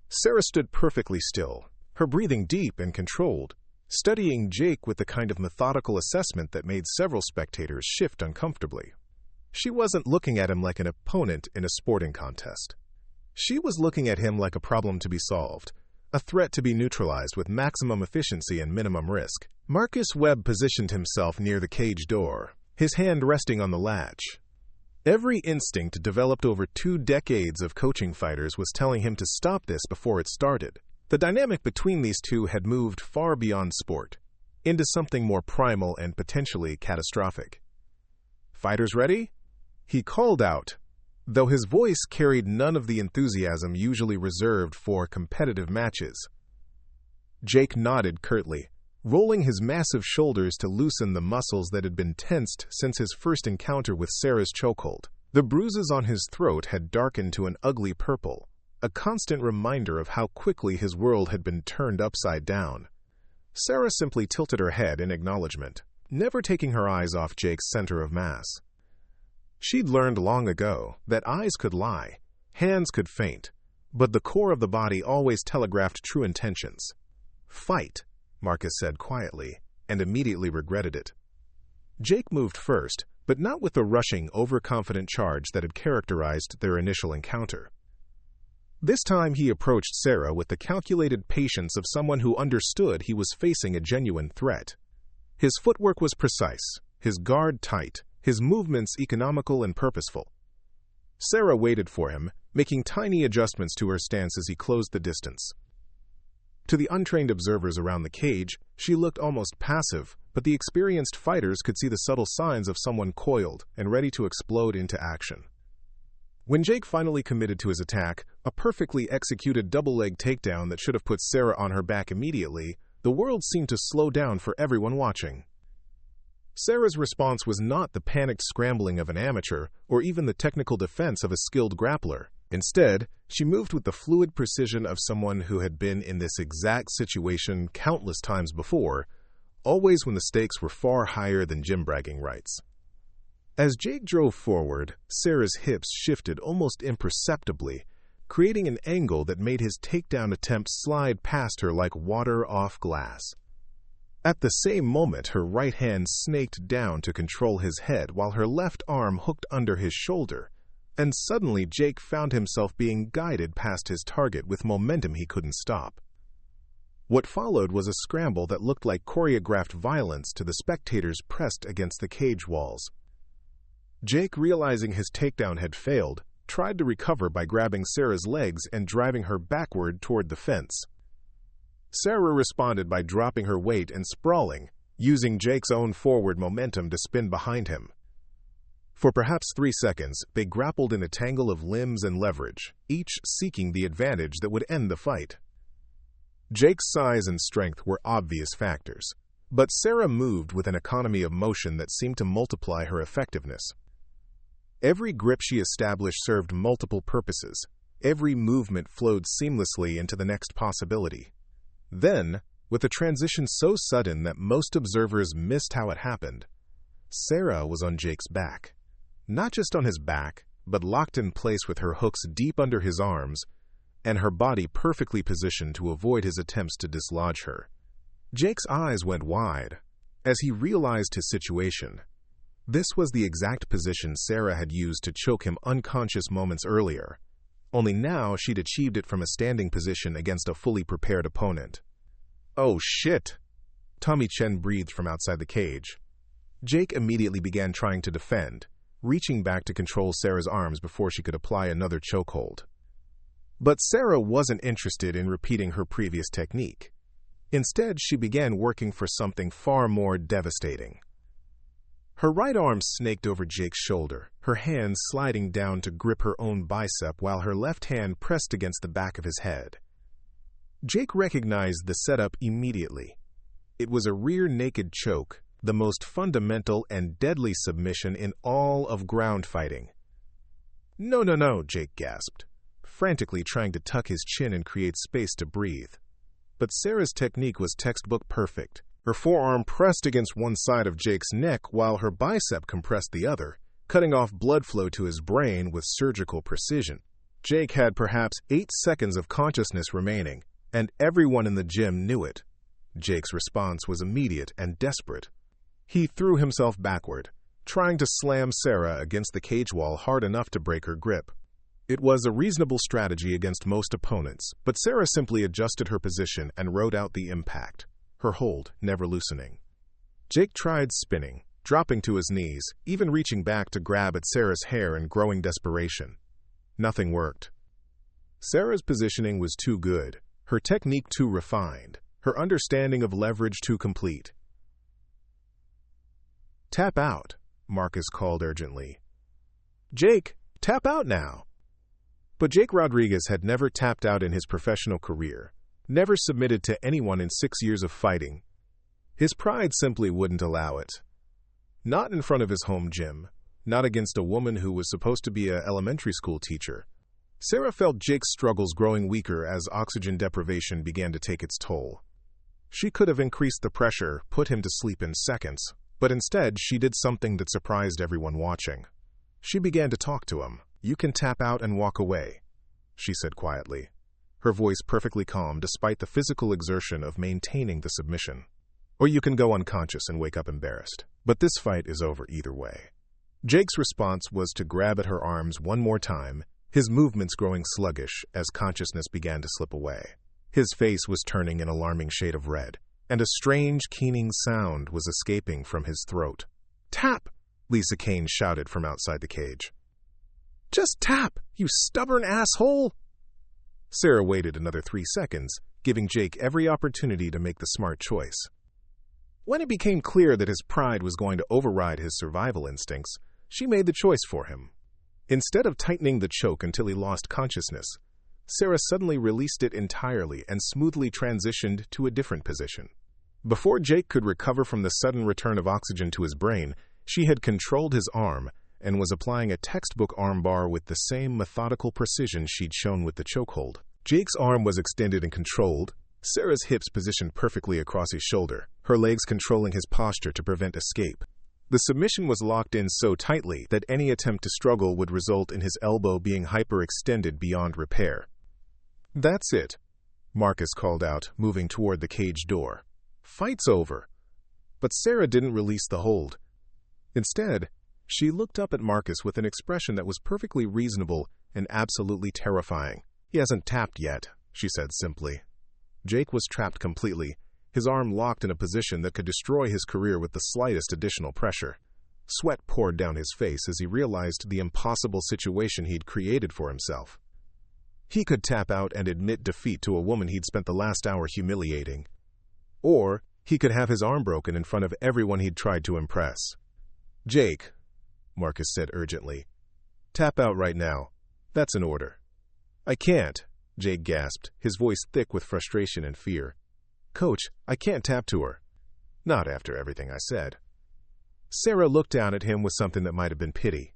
Sarah stood perfectly still, her breathing deep and controlled, studying Jake with the kind of methodical assessment that made several spectators shift uncomfortably. She wasn't looking at him like an opponent in a sporting contest. She was looking at him like a problem to be solved, a threat to be neutralized with maximum efficiency and minimum risk. Marcus Webb positioned himself near the cage door, his hand resting on the latch. Every instinct developed over 2 decades of coaching fighters was telling him to stop this before it started. The dynamic between these two had moved far beyond sport, into something more primal and potentially catastrophic. Fighters ready? He called out, though his voice carried none of the enthusiasm usually reserved for competitive matches. Jake nodded curtly, rolling his massive shoulders to loosen the muscles that had been tensed since his first encounter with Sarah's chokehold. The bruises on his throat had darkened to an ugly purple, a constant reminder of how quickly his world had been turned upside down. Sarah simply tilted her head in acknowledgement, never taking her eyes off Jake's center of mass. She'd learned long ago that eyes could lie, hands could feint, but the core of the body always telegraphed true intentions. Fight, Marcus said quietly, and immediately regretted it. Jake moved first, but not with the rushing, overconfident charge that had characterized their initial encounter. This time he approached Sarah with the calculated patience of someone who understood he was facing a genuine threat. His footwork was precise, his guard tight, his movements economical and purposeful. Sarah waited for him, making tiny adjustments to her stance as he closed the distance. To the untrained observers around the cage, she looked almost passive, but the experienced fighters could see the subtle signs of someone coiled and ready to explode into action. When Jake finally committed to his attack, a perfectly executed double-leg takedown that should have put Sarah on her back immediately, the world seemed to slow down for everyone watching. Sarah's response was not the panicked scrambling of an amateur or even the technical defense of a skilled grappler. Instead, she moved with the fluid precision of someone who had been in this exact situation countless times before, always when the stakes were far higher than gym bragging rights. As Jake drove forward, Sarah's hips shifted almost imperceptibly, creating an angle that made his takedown attempt slide past her like water off glass. At the same moment, her right hand snaked down to control his head while her left arm hooked under his shoulder, and suddenly Jake found himself being guided past his target with momentum he couldn't stop. What followed was a scramble that looked like choreographed violence to the spectators pressed against the cage walls. Jake, realizing his takedown had failed, tried to recover by grabbing Sarah's legs and driving her backward toward the fence. Sarah responded by dropping her weight and sprawling, using Jake's own forward momentum to spin behind him. For perhaps 3 seconds, they grappled in a tangle of limbs and leverage, each seeking the advantage that would end the fight. Jake's size and strength were obvious factors, but Sarah moved with an economy of motion that seemed to multiply her effectiveness. Every grip she established served multiple purposes. Every movement flowed seamlessly into the next possibility. Then, with a transition so sudden that most observers missed how it happened, Sarah was on Jake's back. Not just on his back, but locked in place with her hooks deep under his arms, and her body perfectly positioned to avoid his attempts to dislodge her. Jake's eyes went wide as he realized his situation. This was the exact position Sarah had used to choke him unconscious moments earlier, only now she'd achieved it from a standing position against a fully prepared opponent. "Oh shit!" Tommy Chen breathed from outside the cage. Jake immediately began trying to defend, reaching back to control Sarah's arms before she could apply another chokehold. But Sarah wasn't interested in repeating her previous technique. Instead, she began working for something far more devastating. Her right arm snaked over Jake's shoulder, her hand sliding down to grip her own bicep while her left hand pressed against the back of his head. Jake recognized the setup immediately. It was a rear naked choke, the most fundamental and deadly submission in all of ground fighting. No, Jake gasped, frantically trying to tuck his chin and create space to breathe. But Sarah's technique was textbook perfect. Her forearm pressed against one side of Jake's neck while her bicep compressed the other, cutting off blood flow to his brain with surgical precision. Jake had perhaps 8 seconds of consciousness remaining, and everyone in the gym knew it. Jake's response was immediate and desperate. He threw himself backward, trying to slam Sarah against the cage wall hard enough to break her grip. It was a reasonable strategy against most opponents, but Sarah simply adjusted her position and rode out the impact, her hold never loosening. Jake tried spinning, dropping to his knees, even reaching back to grab at Sarah's hair in growing desperation. Nothing worked. Sarah's positioning was too good, her technique too refined, her understanding of leverage too complete. "Tap out," Marcus called urgently. "Jake, tap out now." But Jake Rodriguez had never tapped out in his professional career, never submitted to anyone in 6 years of fighting. His pride simply wouldn't allow it. Not in front of his home gym, not against a woman who was supposed to be an elementary school teacher. Sarah felt Jake's struggles growing weaker as oxygen deprivation began to take its toll. She could have increased the pressure, put him to sleep in seconds, but instead she did something that surprised everyone watching. She began to talk to him. "You can tap out and walk away," she said quietly. her voice perfectly calm despite the physical exertion of maintaining the submission. "Or you can go unconscious and wake up embarrassed. But this fight is over either way." Jake's response was to grab at her arms one more time, his movements growing sluggish as consciousness began to slip away. His face was turning an alarming shade of red, and a strange, keening sound was escaping from his throat. "Tap!" Lisa Kane shouted from outside the cage. "Just tap, you stubborn asshole!" Sarah waited another 3 seconds, giving Jake every opportunity to make the smart choice. When it became clear that his pride was going to override his survival instincts, she made the choice for him. Instead of tightening the choke until he lost consciousness, Sarah suddenly released it entirely and smoothly transitioned to a different position. Before Jake could recover from the sudden return of oxygen to his brain, she had controlled his arm and was applying a textbook armbar with the same methodical precision she'd shown with the chokehold. Jake's arm was extended and controlled, Sarah's hips positioned perfectly across his shoulder, her legs controlling his posture to prevent escape. The submission was locked in so tightly that any attempt to struggle would result in his elbow being hyperextended beyond repair. "That's it," Marcus called out, moving toward the cage door. "Fight's over." But Sarah didn't release the hold. Instead, she looked up at Marcus with an expression that was perfectly reasonable and absolutely terrifying. "He hasn't tapped yet," she said simply. Jake was trapped completely, his arm locked in a position that could destroy his career with the slightest additional pressure. Sweat poured down his face as he realized the impossible situation he'd created for himself. He could tap out and admit defeat to a woman he'd spent the last hour humiliating. Or he could have his arm broken in front of everyone he'd tried to impress. "Jake," Marcus said urgently, "tap out right now. That's an order." "I can't," Jake gasped, his voice thick with frustration and fear. "Coach, I can't tap to her." "Not after everything I said." Sarah looked down at him with something that might have been pity.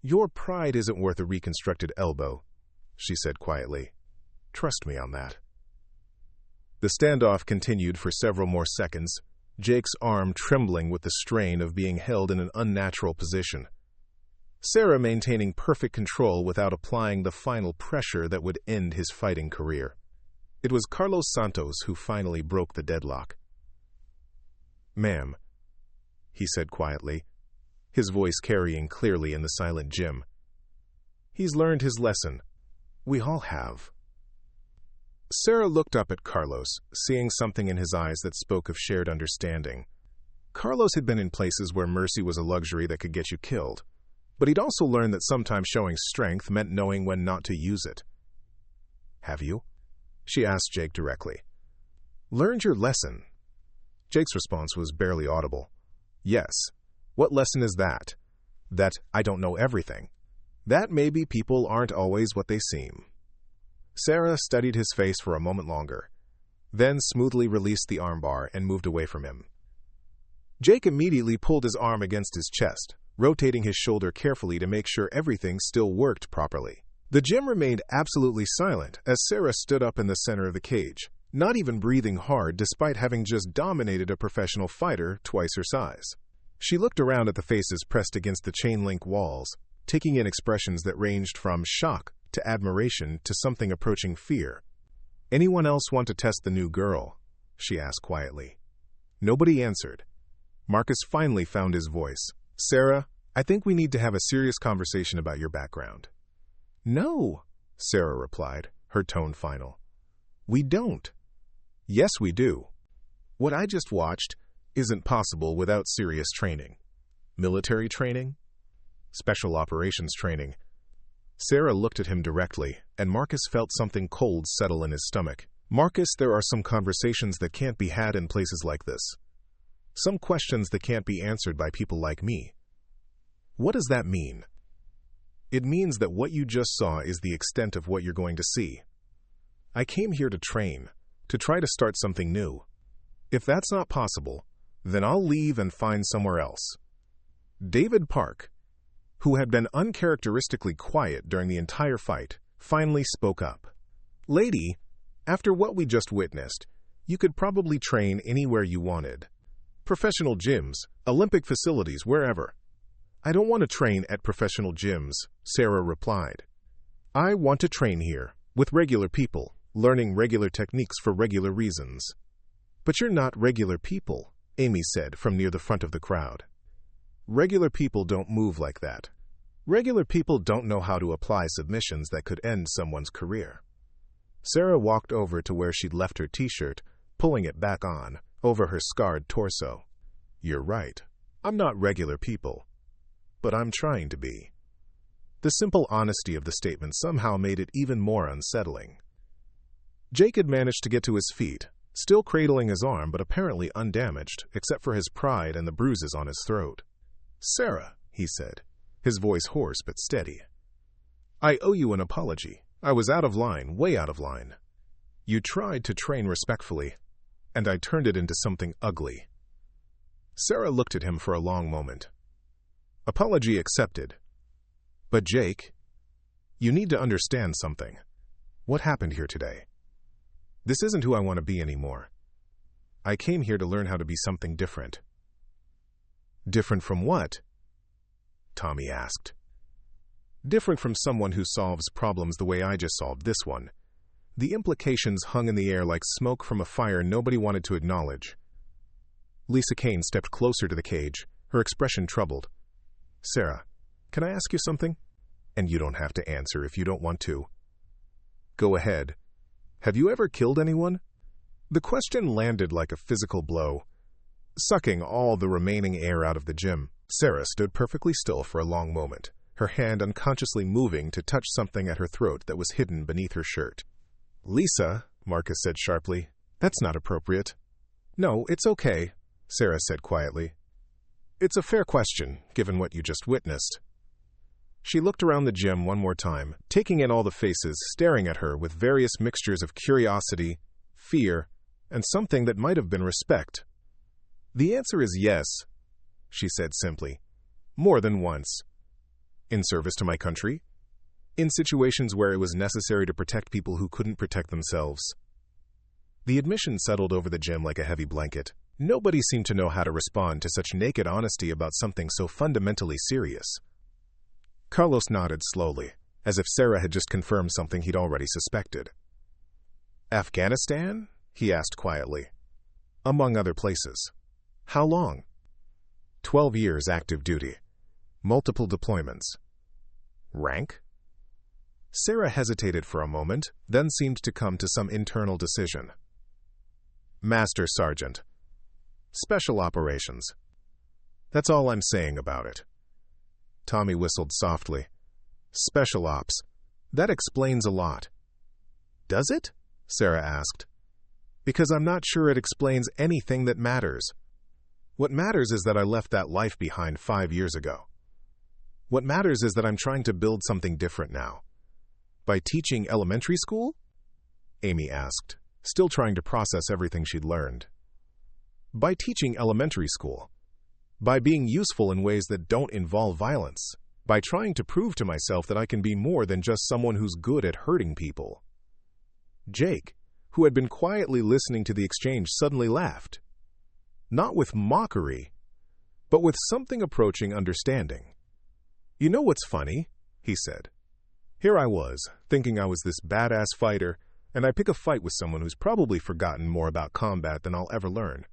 "Your pride isn't worth a reconstructed elbow," she said quietly. "Trust me on that." The standoff continued for several more seconds, Jake's arm trembling with the strain of being held in an unnatural position. Sarah maintaining perfect control without applying the final pressure that would end his fighting career. It was Carlos Santos who finally broke the deadlock. "Ma'am," he said quietly, his voice carrying clearly in the silent gym. "He's learned his lesson. We all have." Sarah looked up at Carlos, seeing something in his eyes that spoke of shared understanding. Carlos had been in places where mercy was a luxury that could get you killed, but he'd also learned that sometimes showing strength meant knowing when not to use it. "Have you?" she asked Jake directly. "Learned your lesson?" Jake's response was barely audible. "Yes. What lesson is that? That I don't know everything. That maybe people aren't always what they seem." Sarah studied his face for a moment longer, then smoothly released the armbar and moved away from him. Jake immediately pulled his arm against his chest, rotating his shoulder carefully to make sure everything still worked properly. The gym remained absolutely silent as Sarah stood up in the center of the cage, not even breathing hard despite having just dominated a professional fighter twice her size. She looked around at the faces pressed against the chain-link walls, taking in expressions that ranged from shock to admiration to something approaching fear. "Anyone else want to test the new girl?" she asked quietly. Nobody answered. Marcus finally found his voice. "Sarah, I think we need to have a serious conversation about your background." "No," Sarah replied, her tone final. "We don't." "Yes, we do. What I just watched isn't possible without serious training. Military training? Special operations training." Sarah looked at him directly, and Marcus felt something cold settle in his stomach. "Marcus, there are some conversations that can't be had in places like this. Some questions that can't be answered by people like me." "What does that mean?" "It means that what you just saw is the extent of what you're going to see. I came here to train, to try to start something new. If that's not possible, then I'll leave and find somewhere else." David Park, who had been uncharacteristically quiet during the entire fight, finally spoke up. "Lady, after what we just witnessed, you could probably train anywhere you wanted. Professional gyms, Olympic facilities, wherever." "I don't want to train at professional gyms," Sarah replied. "I want to train here, with regular people, learning regular techniques for regular reasons. But you're not regular people, Amy said from near the front of the crowd. Regular people don't move like that. Regular people don't know how to apply submissions that could end someone's career. Sarah walked over to where she'd left her t-shirt, pulling it back on, over her scarred torso. You're right. I'm not regular people. But I'm trying to be. The simple honesty of the statement somehow made it even more unsettling. Jake had managed to get to his feet, still cradling his arm but apparently undamaged, except for his pride and the bruises on his throat. Sarah, he said, his voice hoarse but steady. I owe you an apology. I was out of line, way out of line. You tried to train respectfully, and I turned it into something ugly. Sarah looked at him for a long moment. Apology accepted. But Jake, you need to understand something. What happened here today? This isn't who I want to be anymore. I came here to learn how to be something different. Different from what? Tommy asked. Different from someone who solves problems the way I just solved this one. The implications hung in the air like smoke from a fire nobody wanted to acknowledge. Lisa Kane stepped closer to the cage, her expression troubled. Sarah, can I ask you something? And you don't have to answer if you don't want to. Go ahead. Have you ever killed anyone? The question landed like a physical blow, sucking all the remaining air out of the gym. Sarah stood perfectly still for a long moment, her hand unconsciously moving to touch something at her throat that was hidden beneath her shirt. Lisa, Marcus said sharply, that's not appropriate. No, it's okay, Sarah said quietly. It's a fair question, given what you just witnessed. She looked around the gym one more time, taking in all the faces staring at her with various mixtures of curiosity, fear, and something that might have been respect. The answer is yes, she said simply. More than once. In service to my country? In situations where it was necessary to protect people who couldn't protect themselves. The admission settled over the gym like a heavy blanket. Nobody seemed to know how to respond to such naked honesty about something so fundamentally serious. Carlos nodded slowly, as if Sarah had just confirmed something he'd already suspected. Afghanistan? He asked quietly. Among other places. How long? 12 years active duty. Multiple deployments. Rank? Sarah hesitated for a moment, then seemed to come to some internal decision. Master Sergeant. Special Operations. That's all I'm saying about it. Tommy whistled softly. Special Ops. That explains a lot. Does it? Sarah asked. Because I'm not sure it explains anything that matters. What matters is that I left that life behind 5 years ago. What matters is that I'm trying to build something different now. By teaching elementary school? Amy asked, still trying to process everything she'd learned. By teaching elementary school. By being useful in ways that don't involve violence. By trying to prove to myself that I can be more than just someone who's good at hurting people. Jake, who had been quietly listening to the exchange, suddenly laughed. Not with mockery, but with something approaching understanding. You know what's funny? He said. Here I was, thinking I was this badass fighter, and I pick a fight with someone who's probably forgotten more about combat than I'll ever learn.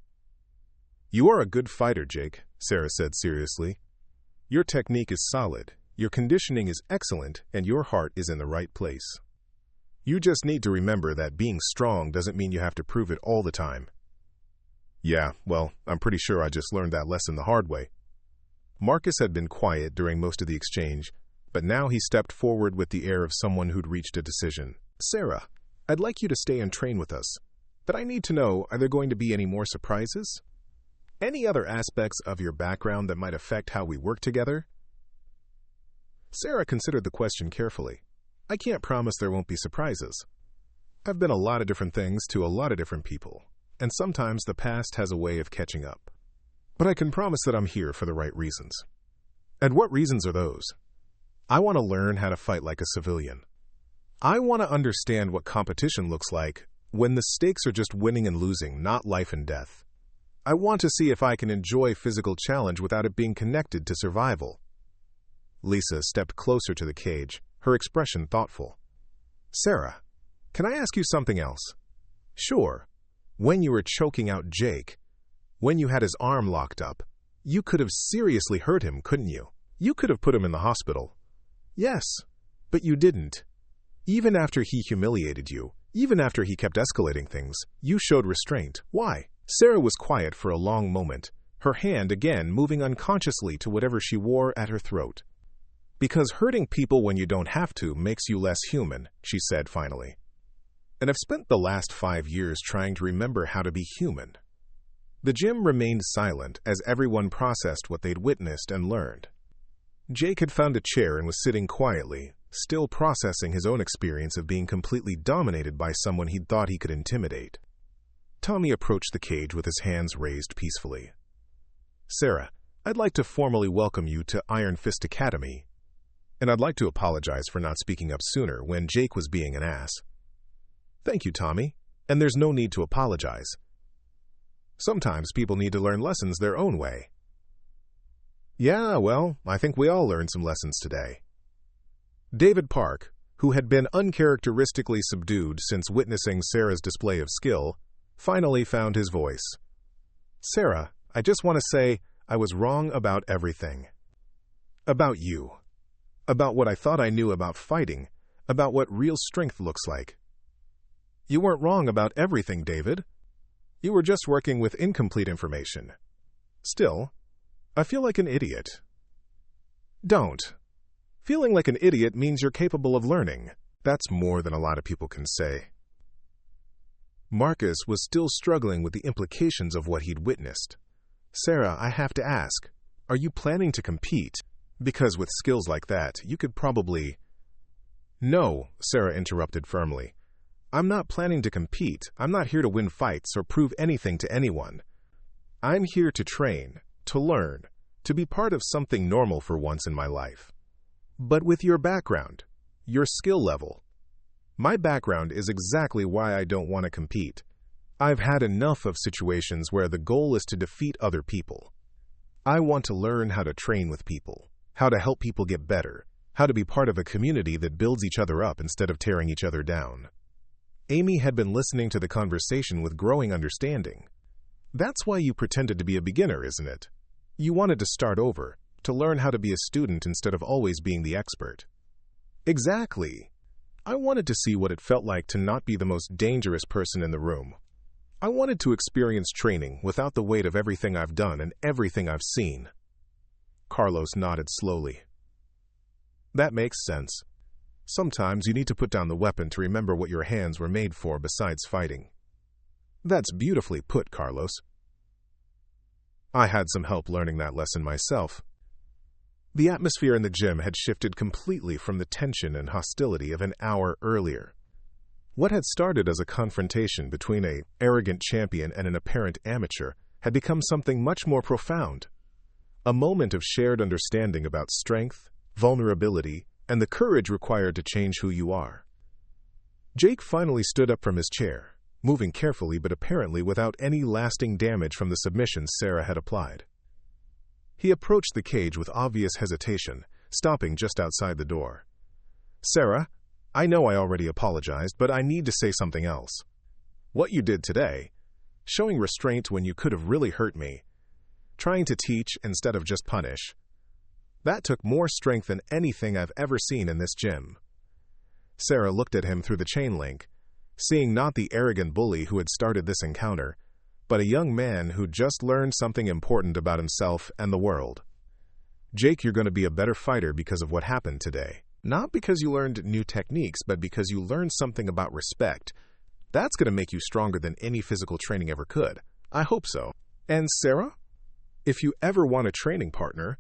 You are a good fighter, Jake, Sarah said seriously. Your technique is solid, your conditioning is excellent, and your heart is in the right place. You just need to remember that being strong doesn't mean you have to prove it all the time. Yeah, well, I'm pretty sure I just learned that lesson the hard way. Marcus had been quiet during most of the exchange, but now he stepped forward with the air of someone who'd reached a decision. Sarah, I'd like you to stay and train with us, but I need to know, are there going to be any more surprises? Any other aspects of your background that might affect how we work together? Sarah considered the question carefully. I can't promise there won't be surprises. I've been a lot of different things to a lot of different people, and sometimes the past has a way of catching up. But I can promise that I'm here for the right reasons. And what reasons are those? I want to learn how to fight like a civilian. I want to understand what competition looks like when the stakes are just winning and losing, not life and death. I want to see if I can enjoy physical challenge without it being connected to survival. Lisa stepped closer to the cage, her expression thoughtful. Sarah, Can I ask you something else? Sure. When you were choking out Jake, when you had his arm locked up, you could have seriously hurt him, couldn't you? You could have put him in the hospital. Yes, but you didn't. Even after he humiliated you, even after he kept escalating things, you showed restraint. Why? Sarah was quiet for a long moment, her hand again moving unconsciously to whatever she wore at her throat. Because hurting people when you don't have to makes you less human, she said finally. And I've spent the last 5 years trying to remember how to be human. The gym remained silent as everyone processed what they'd witnessed and learned. Jake had found a chair and was sitting quietly, still processing his own experience of being completely dominated by someone he'd thought he could intimidate. Tommy approached the cage with his hands raised peacefully. Sarah, I'd like to formally welcome you to Iron Fist Academy, and I'd like to apologize for not speaking up sooner when Jake was being an ass. Thank you, Tommy, and there's no need to apologize. Sometimes people need to learn lessons their own way. Yeah, well, I think we all learned some lessons today. David Park, who had been uncharacteristically subdued since witnessing Sarah's display of skill, finally found his voice. Sarah, I just want to say I was wrong about everything. About you. About what I thought I knew about fighting, about what real strength looks like. You weren't wrong about everything, David. You were just working with incomplete information. Still, I feel like an idiot. Don't. Feeling like an idiot means you're capable of learning. That's more than a lot of people can say. Marcus was still struggling with the implications of what he'd witnessed. Sarah, I have to ask, are you planning to compete? Because with skills like that, you could probably... No, Sarah interrupted firmly. I'm not planning to compete. I'm not here to win fights or prove anything to anyone. I'm here to train, to learn, to be part of something normal for once in my life. But with your background, your skill level. My background is exactly why I don't want to compete. I've had enough of situations where the goal is to defeat other people. I want to learn how to train with people, how to help people get better, how to be part of a community that builds each other up instead of tearing each other down. Amy had been listening to the conversation with growing understanding. That's why you pretended to be a beginner, isn't it? You wanted to start over, to learn how to be a student instead of always being the expert. Exactly. I wanted to see what it felt like to not be the most dangerous person in the room. I wanted to experience training without the weight of everything I've done and everything I've seen. Carlos nodded slowly. That makes sense. Sometimes you need to put down the weapon to remember what your hands were made for besides fighting. That's beautifully put, Carlos. I had some help learning that lesson myself. The atmosphere in the gym had shifted completely from the tension and hostility of an hour earlier. What had started as a confrontation between an arrogant champion and an apparent amateur had become something much more profound. A moment of shared understanding about strength, vulnerability, and the courage required to change who you are. Jake finally stood up from his chair, moving carefully but apparently without any lasting damage from the submissions Sarah had applied. He approached the cage with obvious hesitation, stopping just outside the door. Sarah, I know I already apologized, but I need to say something else. What you did today, showing restraint when you could have really hurt me, trying to teach instead of just punish, that took more strength than anything I've ever seen in this gym. Sarah looked at him through the chain link, seeing not the arrogant bully who had started this encounter, but a young man who just learned something important about himself and the world. Jake, you're going to be a better fighter because of what happened today. Not because you learned new techniques, but because you learned something about respect. That's going to make you stronger than any physical training ever could. I hope so. And Sarah, if you ever want a training partner,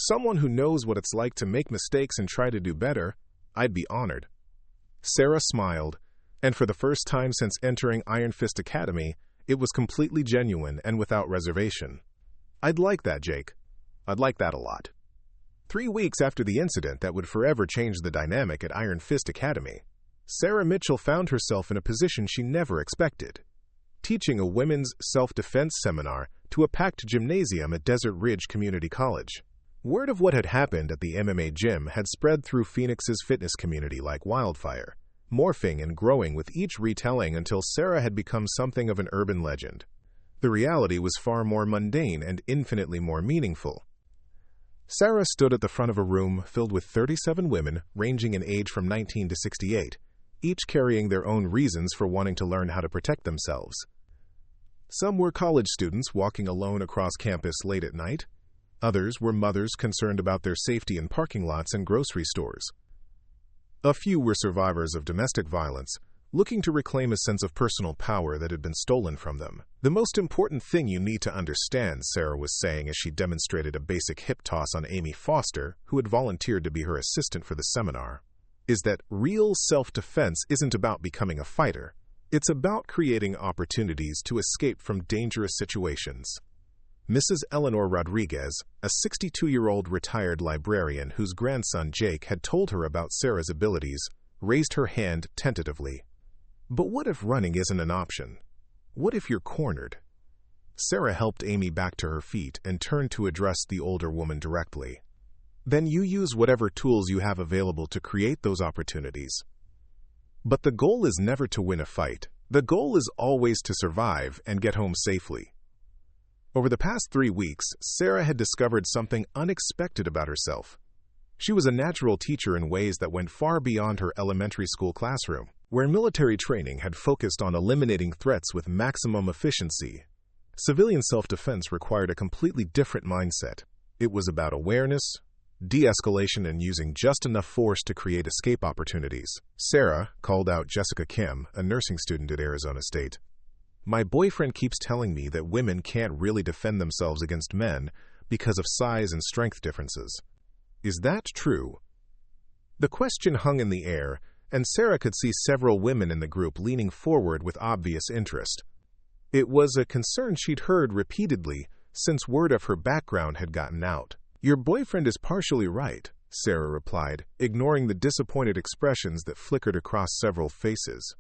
someone who knows what it's like to make mistakes and try to do better, I'd be honored. Sarah smiled, and for the first time since entering Iron Fist Academy, it was completely genuine and without reservation. I'd like that, Jake. I'd like that a lot. 3 weeks after the incident that would forever change the dynamic at Iron Fist Academy, Sarah Mitchell found herself in a position she never expected, teaching a women's self-defense seminar to a packed gymnasium at Desert Ridge Community College. Word of what had happened at the MMA gym had spread through Phoenix's fitness community like wildfire, morphing and growing with each retelling until Sarah had become something of an urban legend. The reality was far more mundane and infinitely more meaningful. Sarah stood at the front of a room filled with 37 women ranging in age from 19 to 68, each carrying their own reasons for wanting to learn how to protect themselves. Some were college students walking alone across campus late at night. Others were mothers concerned about their safety in parking lots and grocery stores. A few were survivors of domestic violence, looking to reclaim a sense of personal power that had been stolen from them. The most important thing you need to understand, Sarah was saying as she demonstrated a basic hip toss on Amy Foster, who had volunteered to be her assistant for the seminar, is that real self-defense isn't about becoming a fighter. It's about creating opportunities to escape from dangerous situations. Mrs. Eleanor Rodriguez, a 62-year-old retired librarian whose grandson Jake had told her about Sarah's abilities, raised her hand tentatively. But what if running isn't an option? What if you're cornered? Sarah helped Amy back to her feet and turned to address the older woman directly. Then you use whatever tools you have available to create those opportunities. But the goal is never to win a fight. The goal is always to survive and get home safely. Over the past 3 weeks, Sarah had discovered something unexpected about herself. She was a natural teacher in ways that went far beyond her elementary school classroom, where military training had focused on eliminating threats with maximum efficiency. Civilian self-defense required a completely different mindset. It was about awareness, de-escalation, and using just enough force to create escape opportunities. Sarah called out Jessica Kim, a nursing student at Arizona State. "My boyfriend keeps telling me that women can't really defend themselves against men because of size and strength differences. Is that true?" The question hung in the air, and Sarah could see several women in the group leaning forward with obvious interest. It was a concern she'd heard repeatedly since word of her background had gotten out. "Your boyfriend is partially right," Sarah replied, ignoring the disappointed expressions that flickered across several faces.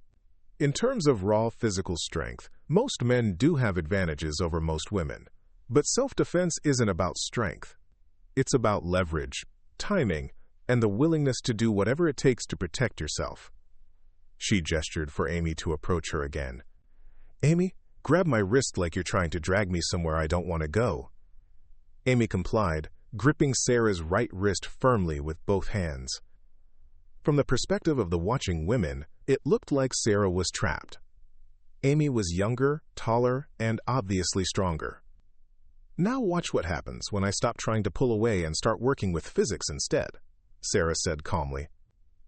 In terms of raw physical strength, most men do have advantages over most women. But self-defense isn't about strength. It's about leverage, timing, and the willingness to do whatever it takes to protect yourself. She gestured for Amy to approach her again. "Amy, grab my wrist like you're trying to drag me somewhere I don't want to go." Amy complied, gripping Sarah's right wrist firmly with both hands. From the perspective of the watching women, it looked like Sarah was trapped. Amy was younger, taller, and obviously stronger. "Now watch what happens when I stop trying to pull away and start working with physics instead," Sarah said calmly.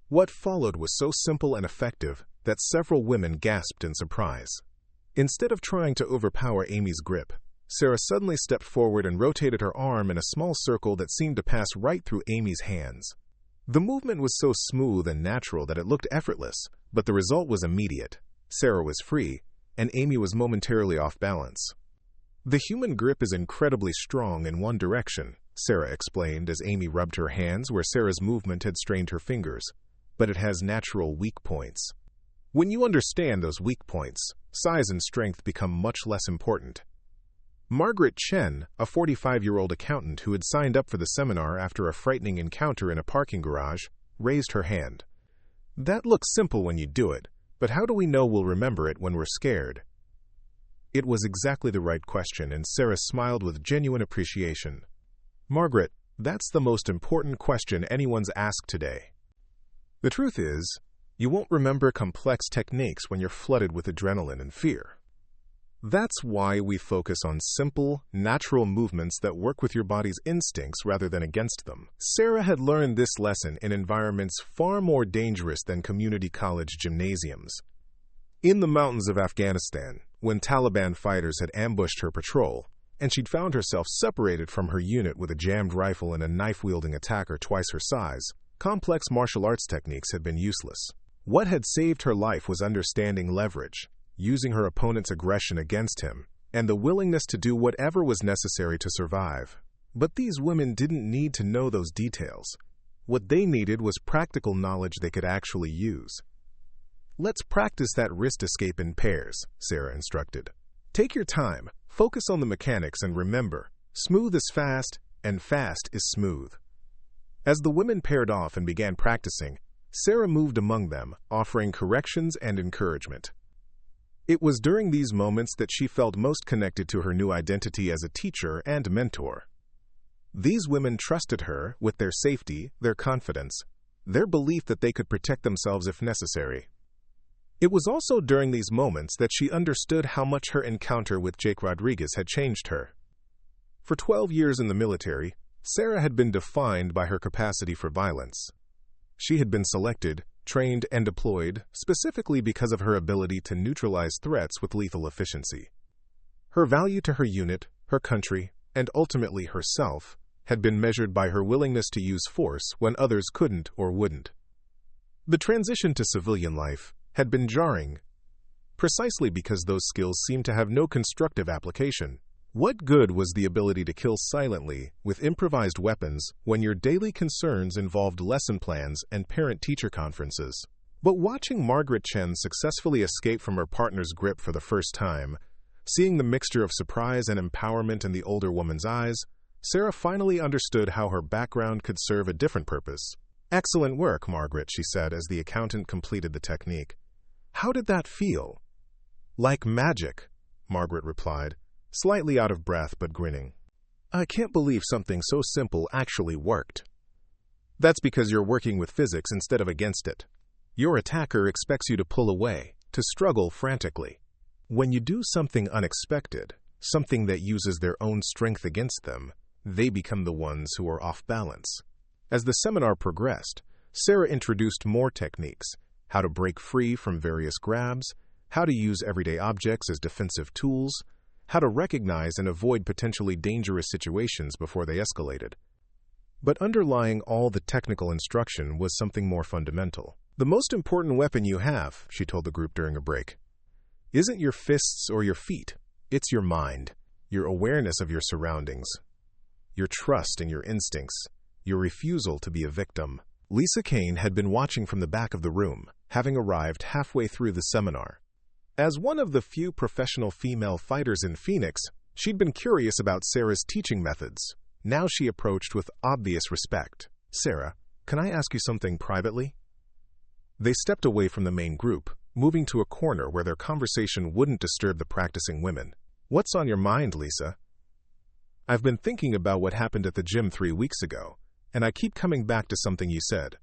What followed was so simple and effective that several women gasped in surprise. Instead of trying to overpower Amy's grip, Sarah suddenly stepped forward and rotated her arm in a small circle that seemed to pass right through Amy's hands. The movement was so smooth and natural that it looked effortless, but the result was immediate. Sarah was free, and Amy was momentarily off balance. "The human grip is incredibly strong in one direction," Sarah explained as Amy rubbed her hands where Sarah's movement had strained her fingers, "but it has natural weak points. When you understand those weak points, size and strength become much less important." Margaret Chen, a 45-year-old accountant who had signed up for the seminar after a frightening encounter in a parking garage, raised her hand. "That looks simple when you do it, but how do we know we'll remember it when we're scared?" It was exactly the right question, and Sarah smiled with genuine appreciation. "Margaret, that's the most important question anyone's asked today. The truth is, you won't remember complex techniques when you're flooded with adrenaline and fear. That's why we focus on simple, natural movements that work with your body's instincts rather than against them." Sarah had learned this lesson in environments far more dangerous than community college gymnasiums. In the mountains of Afghanistan, when Taliban fighters had ambushed her patrol, and she'd found herself separated from her unit with a jammed rifle and a knife-wielding attacker twice her size, complex martial arts techniques had been useless. What had saved her life was understanding leverage, using her opponent's aggression against him, and the willingness to do whatever was necessary to survive. But these women didn't need to know those details. What they needed was practical knowledge they could actually use. "Let's practice that wrist escape in pairs," Sarah instructed. "Take your time, focus on the mechanics, and remember, smooth is fast, and fast is smooth." As the women paired off and began practicing, Sarah moved among them, offering corrections and encouragement. It was during these moments that she felt most connected to her new identity as a teacher and mentor. These women trusted her with their safety, their confidence, their belief that they could protect themselves if necessary. It was also during these moments that she understood how much her encounter with Jake Rodriguez had changed her. For 12 years in the military, Sarah had been defined by her capacity for violence. She had been selected, trained, and deployed specifically because of her ability to neutralize threats with lethal efficiency. Her value to her unit, her country, and ultimately herself had been measured by her willingness to use force when others couldn't or wouldn't. The transition to civilian life had been jarring, precisely because those skills seemed to have no constructive application. What good was the ability to kill silently with improvised weapons when your daily concerns involved lesson plans and parent-teacher conferences? But watching Margaret Chen successfully escape from her partner's grip for the first time, seeing the mixture of surprise and empowerment in the older woman's eyes, Sarah finally understood how her background could serve a different purpose. "Excellent work, Margaret," she said as the accountant completed the technique. "How did that feel?" "Like magic," Margaret replied, slightly out of breath but grinning. "I can't believe something so simple actually worked." "That's because you're working with physics instead of against it. Your attacker expects you to pull away, to struggle frantically. When you do something unexpected, something that uses their own strength against them, they become the ones who are off balance." As the seminar progressed, Sarah introduced more techniques: how to break free from various grabs, how to use everyday objects as defensive tools, how to recognize and avoid potentially dangerous situations before they escalated. But underlying all the technical instruction was something more fundamental. "The most important weapon you have," she told the group during a break, "isn't your fists or your feet. It's your mind, your awareness of your surroundings, your trust in your instincts, your refusal to be a victim." Lisa Kane had been watching from the back of the room, having arrived halfway through the seminar. As one of the few professional female fighters in Phoenix, she'd been curious about Sarah's teaching methods. Now she approached with obvious respect. "Sarah, can I ask you something privately?" They stepped away from the main group, moving to a corner where their conversation wouldn't disturb the practicing women. "What's on your mind, Lisa?" "I've been thinking about what happened at the gym 3 weeks ago, and I keep coming back to something you said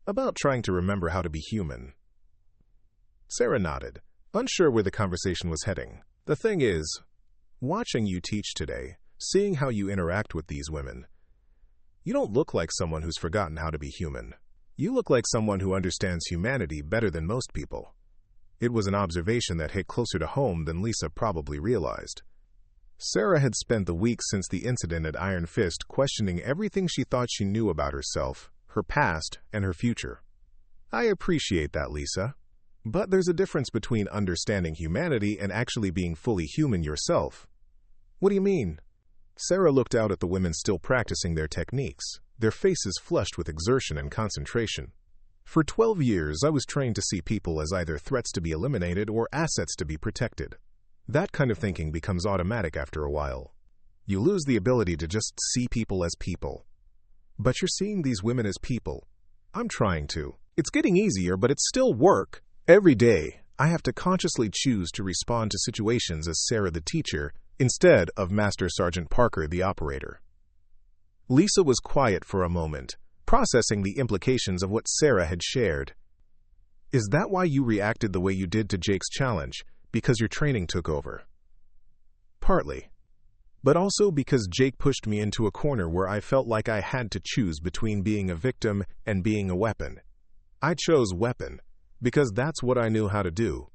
about trying to remember how to be human." Sarah nodded, unsure where the conversation was heading. "The thing is, watching you teach today, seeing how you interact with these women, you don't look like someone who's forgotten how to be human. You look like someone who understands humanity better than most people." It was an observation that hit closer to home than Lisa probably realized. Sarah had spent the weeks since the incident at Iron Fist questioning everything she thought she knew about herself, her past, and her future. "I appreciate that, Lisa. But there's a difference between understanding humanity and actually being fully human yourself." "What do you mean?" Sarah looked out at the women still practicing their techniques, their faces flushed with exertion and concentration. "For 12 years, I was trained to see people as either threats to be eliminated or assets to be protected. That kind of thinking becomes automatic after a while. You lose the ability to just see people as people. But you're seeing these women as people. I'm trying to. It's getting easier, but it's still work. Every day, I have to consciously choose to respond to situations as Sarah the teacher instead of Master Sergeant Parker the operator." Lisa was quiet for a moment, processing the implications of what Sarah had shared. "Is that why you reacted the way you did to Jake's challenge? Because your training took over?" "Partly. But also because Jake pushed me into a corner where I felt like I had to choose between being a victim and being a weapon. I chose weapon, because that's what I knew how to do."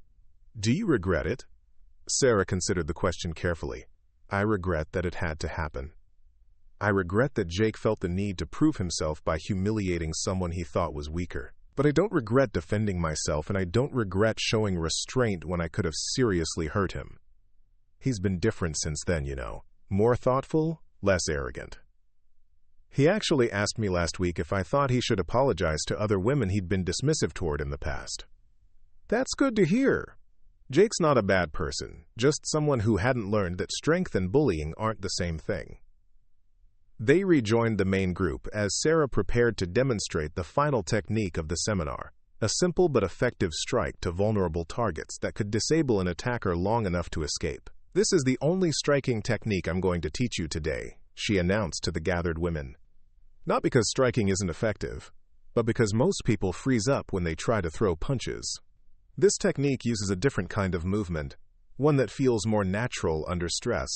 "Do you regret it?" Sarah considered the question carefully. "I regret that it had to happen. I regret that Jake felt the need to prove himself by humiliating someone he thought was weaker. But I don't regret defending myself, and I don't regret showing restraint when I could have seriously hurt him. He's been different since then, you know. More thoughtful, less arrogant. He actually asked me last week if I thought he should apologize to other women he'd been dismissive toward in the past." "That's good to hear. Jake's not a bad person, just someone who hadn't learned that strength and bullying aren't the same thing." They rejoined the main group as Sarah prepared to demonstrate the final technique of the seminar, a simple but effective strike to vulnerable targets that could disable an attacker long enough to escape. "This is the only striking technique I'm going to teach you today," she announced to the gathered women. "Not because striking isn't effective, but because most people freeze up when they try to throw punches. This technique uses a different kind of movement, one that feels more natural under stress."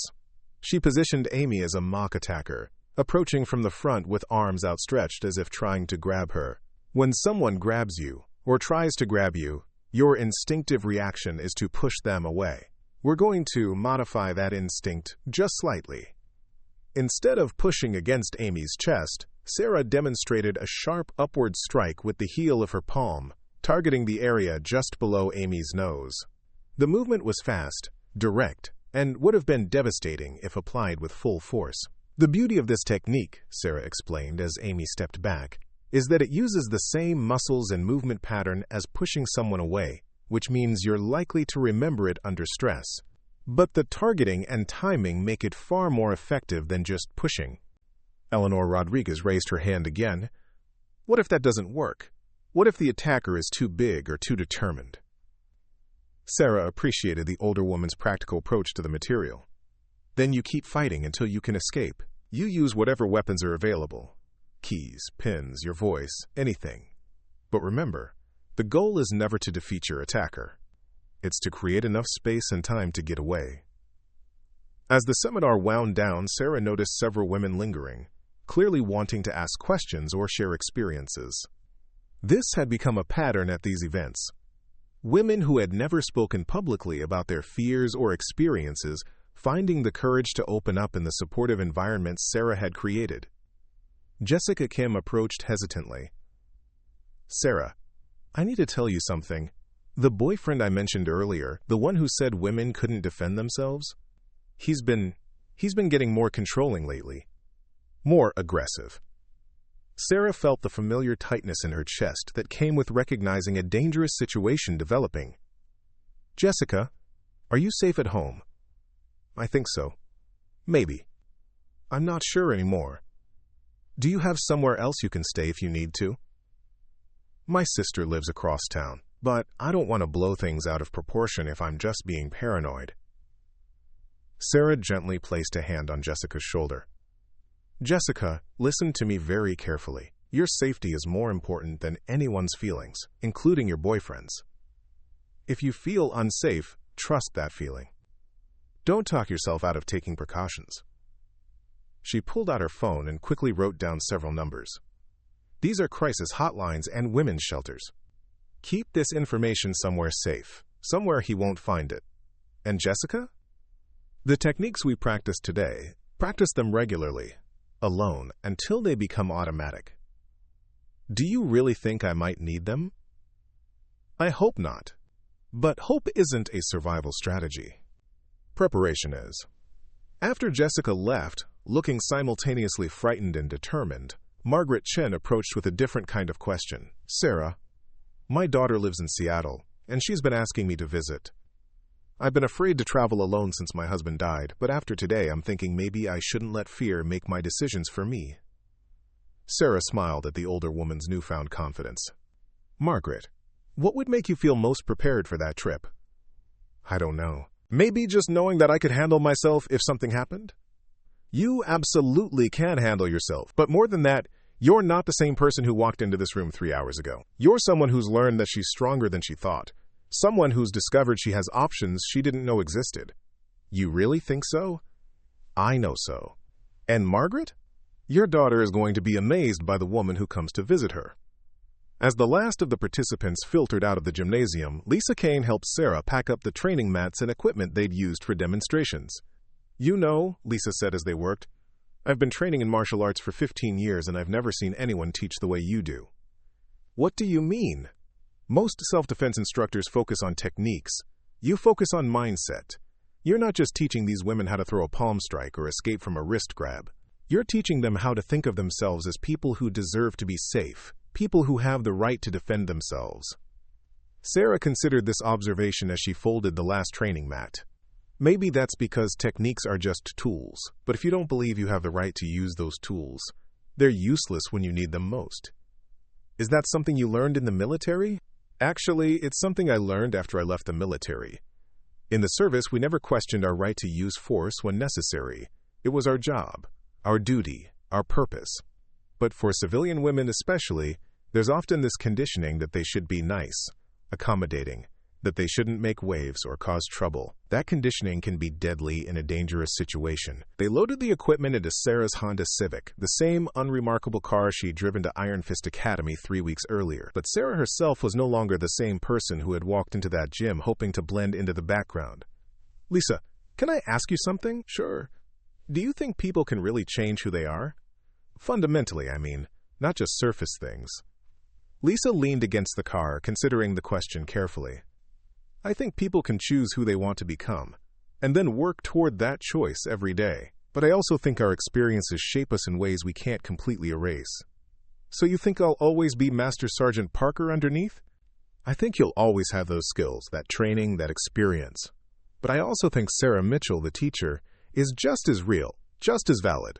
She positioned Amy as a mock attacker, approaching from the front with arms outstretched as if trying to grab her. When someone grabs you, or tries to grab you, your instinctive reaction is to push them away. We're going to modify that instinct just slightly. Instead of pushing against Amy's chest, Sarah demonstrated a sharp upward strike with the heel of her palm, targeting the area just below Amy's nose. The movement was fast, direct, and would have been devastating if applied with full force. "The beauty of this technique," Sarah explained as Amy stepped back, "is that it uses the same muscles and movement pattern as pushing someone away, which means you're likely to remember it under stress. But the targeting and timing make it far more effective than just pushing." Eleanor Rodriguez raised her hand again. "What if that doesn't work? What if the attacker is too big or too determined?" Sarah appreciated the older woman's practical approach to the material. "Then you keep fighting until you can escape. You use whatever weapons are available. Keys, pins, your voice, anything. But remember, the goal is never to defeat your attacker. It's to create enough space and time to get away." As the seminar wound down, Sarah noticed several women lingering, clearly wanting to ask questions or share experiences. This had become a pattern at these events. Women who had never spoken publicly about their fears or experiences finding the courage to open up in the supportive environments Sarah had created. Jessica Kim approached hesitantly. "Sarah, I need to tell you something. The boyfriend I mentioned earlier, the one who said women couldn't defend themselves, he's been getting more controlling lately. More aggressive." Sarah felt the familiar tightness in her chest that came with recognizing a dangerous situation developing. "Jessica, are you safe at home?" "I think so. Maybe. I'm not sure anymore. Do you have somewhere else you can stay if you need to?" "My sister lives across town, but I don't want to blow things out of proportion if I'm just being paranoid." Sarah gently placed a hand on Jessica's shoulder. "Jessica, listen to me very carefully. Your safety is more important than anyone's feelings, including your boyfriend's. If you feel unsafe, trust that feeling. Don't talk yourself out of taking precautions." She pulled out her phone and quickly wrote down several numbers. "These are crisis hotlines and women's shelters. Keep this information somewhere safe, somewhere he won't find it. And Jessica? The techniques we practice today, practice them regularly, alone, until they become automatic. Do you really think I might need them? I hope not. But hope isn't a survival strategy. Preparation is." After Jessica left, looking simultaneously frightened and determined, Margaret Chen approached with a different kind of question. "Sarah, my daughter lives in Seattle, and she's been asking me to visit. I've been afraid to travel alone since my husband died, but after today I'm thinking maybe I shouldn't let fear make my decisions for me." Sarah smiled at the older woman's newfound confidence. "Margaret, what would make you feel most prepared for that trip?" "I don't know. Maybe just knowing that I could handle myself if something happened?" "You absolutely can handle yourself, but more than that, you're not the same person who walked into this room 3 hours ago. You're someone who's learned that she's stronger than she thought. Someone who's discovered she has options she didn't know existed. You really think so? I know so. And Margaret? Your daughter is going to be amazed by the woman who comes to visit her." As the last of the participants filtered out of the gymnasium, Lisa Kane helped Sarah pack up the training mats and equipment they'd used for demonstrations. "You know," Lisa said as they worked, "I've been training in martial arts for 15 years and I've never seen anyone teach the way you do." "What do you mean?" "Most self-defense instructors focus on techniques. You focus on mindset. You're not just teaching these women how to throw a palm strike or escape from a wrist grab. You're teaching them how to think of themselves as people who deserve to be safe, people who have the right to defend themselves." Sarah considered this observation as she folded the last training mat. Maybe that's because techniques are just tools, but if you don't believe you have the right to use those tools, they're useless when you need them most. Is that something you learned in the military? Actually, it's something I learned after I left the military. In the service, we never questioned our right to use force when necessary. It was our job, our duty, our purpose. But for civilian women especially, there's often this conditioning that they should be nice, accommodating, that they shouldn't make waves or cause trouble. That conditioning can be deadly in a dangerous situation. They loaded the equipment into Sarah's Honda Civic, the same unremarkable car she'd driven to Iron Fist Academy 3 weeks earlier. But Sarah herself was no longer the same person who had walked into that gym hoping to blend into the background. "Lisa, can I ask you something?" "Sure." "Do you think people can really change who they are?" "Fundamentally, I mean, not just surface things." Lisa leaned against the car, considering the question carefully. "I think people can choose who they want to become, and then work toward that choice every day. But I also think our experiences shape us in ways we can't completely erase." "So you think I'll always be Master Sergeant Parker underneath?" "I think you'll always have those skills, that training, that experience. But I also think Sarah Mitchell, the teacher, is just as real, just as valid.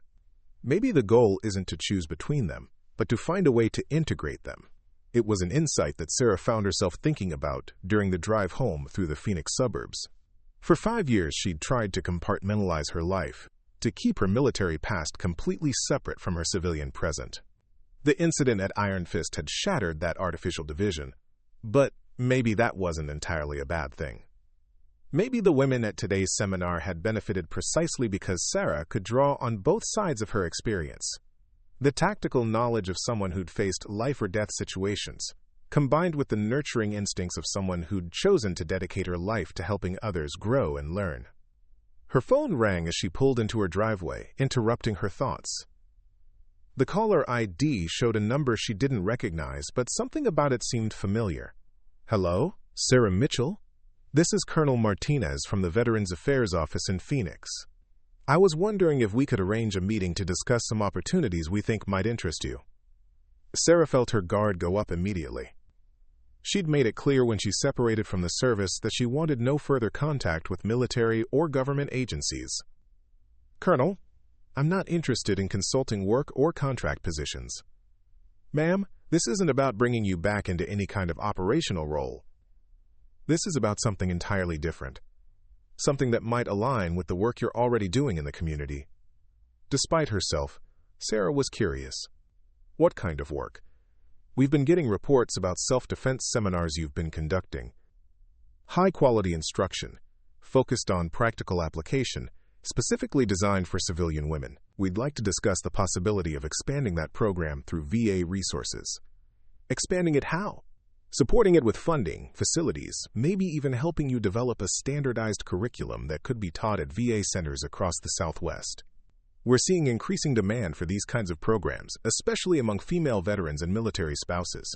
Maybe the goal isn't to choose between them, but to find a way to integrate them." It was an insight that Sarah found herself thinking about during the drive home through the Phoenix suburbs. For 5 years, she'd tried to compartmentalize her life, to keep her military past completely separate from her civilian present. The incident at Iron Fist had shattered that artificial division, but maybe that wasn't entirely a bad thing. Maybe the women at today's seminar had benefited precisely because Sarah could draw on both sides of her experience. The tactical knowledge of someone who'd faced life-or-death situations, combined with the nurturing instincts of someone who'd chosen to dedicate her life to helping others grow and learn. Her phone rang as she pulled into her driveway, interrupting her thoughts. The caller ID showed a number she didn't recognize, but something about it seemed familiar. "Hello? Sarah Mitchell? This is Colonel Martinez from the Veterans Affairs Office in Phoenix. I was wondering if we could arrange a meeting to discuss some opportunities we think might interest you." Sarah felt her guard go up immediately. She'd made it clear when she separated from the service that she wanted no further contact with military or government agencies. "Colonel, I'm not interested in consulting work or contract positions." "Ma'am, this isn't about bringing you back into any kind of operational role. This is about something entirely different. Something that might align with the work you're already doing in the community." Despite herself, Sarah was curious. "What kind of work?" "We've been getting reports about self-defense seminars you've been conducting. High-quality instruction, focused on practical application, specifically designed for civilian women. We'd like to discuss the possibility of expanding that program through VA resources." "Expanding it how?" "Supporting it with funding, facilities, maybe even helping you develop a standardized curriculum that could be taught at VA centers across the Southwest. We're seeing increasing demand for these kinds of programs, especially among female veterans and military spouses."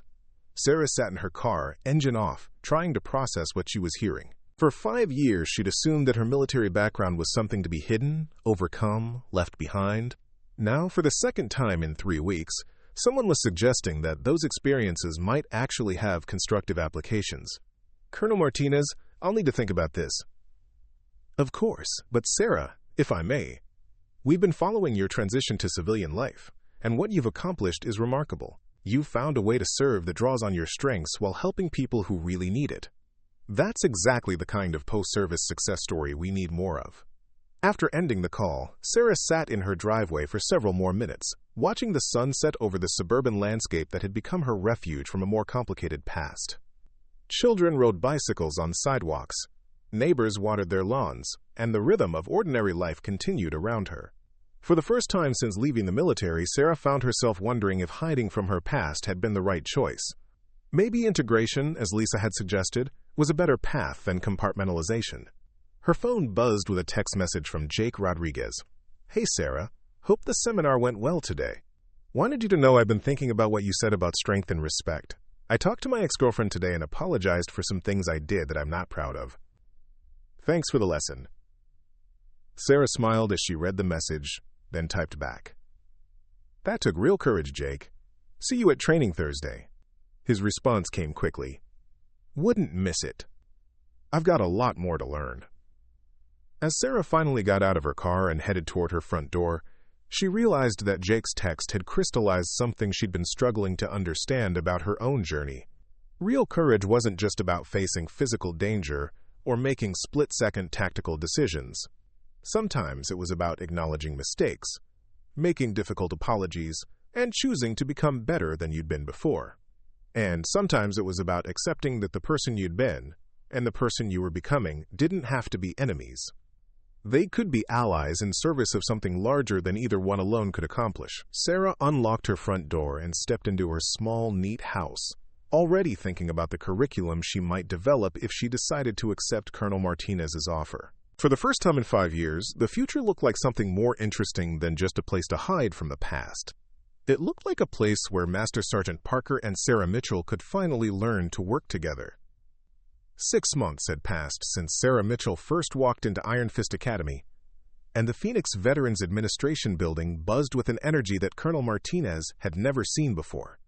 Sarah sat in her car, engine off, trying to process what she was hearing. For 5 years, she'd assumed that her military background was something to be hidden, overcome, left behind. Now, for the second time in 3 weeks, someone was suggesting that those experiences might actually have constructive applications. "Colonel Martinez, I'll need to think about this." "Of course, but Sarah, if I may, we've been following your transition to civilian life, and what you've accomplished is remarkable. You've found a way to serve that draws on your strengths while helping people who really need it. That's exactly the kind of post-service success story we need more of." After ending the call, Sarah sat in her driveway for several more minutes, watching the sun set over the suburban landscape that had become her refuge from a more complicated past. Children rode bicycles on sidewalks, neighbors watered their lawns, and the rhythm of ordinary life continued around her. For the first time since leaving the military, Sarah found herself wondering if hiding from her past had been the right choice. Maybe integration, as Lisa had suggested, was a better path than compartmentalization. Her phone buzzed with a text message from Jake Rodriguez. "Hey Sarah, hope the seminar went well today. Wanted you to know I've been thinking about what you said about strength and respect. I talked to my ex-girlfriend today and apologized for some things I did that I'm not proud of. Thanks for the lesson." Sarah smiled as she read the message, then typed back. "That took real courage, Jake. See you at training Thursday." His response came quickly. "Wouldn't miss it. I've got a lot more to learn." As Sarah finally got out of her car and headed toward her front door, she realized that Jake's text had crystallized something she'd been struggling to understand about her own journey. Real courage wasn't just about facing physical danger or making split-second tactical decisions. Sometimes it was about acknowledging mistakes, making difficult apologies, and choosing to become better than you'd been before. And sometimes it was about accepting that the person you'd been and the person you were becoming didn't have to be enemies. They could be allies in service of something larger than either one alone could accomplish. Sarah unlocked her front door and stepped into her small, neat house, already thinking about the curriculum she might develop if she decided to accept Colonel Martinez's offer. For the first time in 5 years, the future looked like something more interesting than just a place to hide from the past. It looked like a place where Master Sergeant Parker and Sarah Mitchell could finally learn to work together. 6 months had passed since Sarah Mitchell first walked into Iron Fist Academy, and the Phoenix Veterans Administration building buzzed with an energy that Colonel Martinez had never seen before.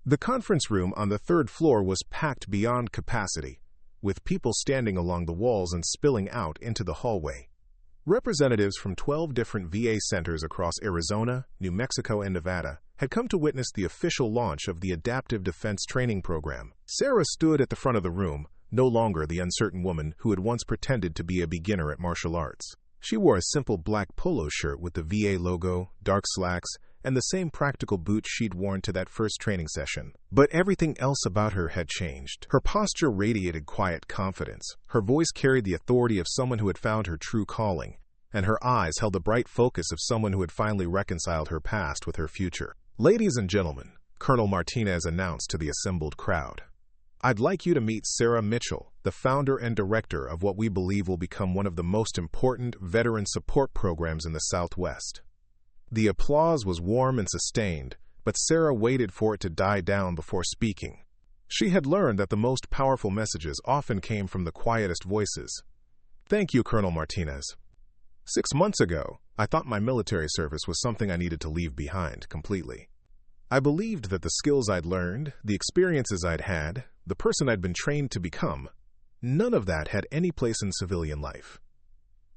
The conference room on the 3rd floor was packed beyond capacity, with people standing along the walls and spilling out into the hallway. Representatives from 12 different VA centers across Arizona, New Mexico, and Nevada had come to witness the official launch of the Adaptive Defense Training Program. Sarah stood at the front of the room, no longer the uncertain woman who had once pretended to be a beginner at martial arts. She wore a simple black polo shirt with the VA logo, dark slacks, and the same practical boots she'd worn to that first training session. But everything else about her had changed. Her posture radiated quiet confidence. Her voice carried the authority of someone who had found her true calling, and her eyes held the bright focus of someone who had finally reconciled her past with her future. "Ladies and gentlemen," Colonel Martinez announced to the assembled crowd, "I'd like you to meet Sarah Mitchell, the founder and director of what we believe will become one of the most important veteran support programs in the Southwest." The applause was warm and sustained, but Sarah waited for it to die down before speaking. She had learned that the most powerful messages often came from the quietest voices. "Thank you, Colonel Martinez. 6 months ago, I thought my military service was something I needed to leave behind completely. I believed that the skills I'd learned, the experiences I'd had, the person I'd been trained to become, none of that had any place in civilian life."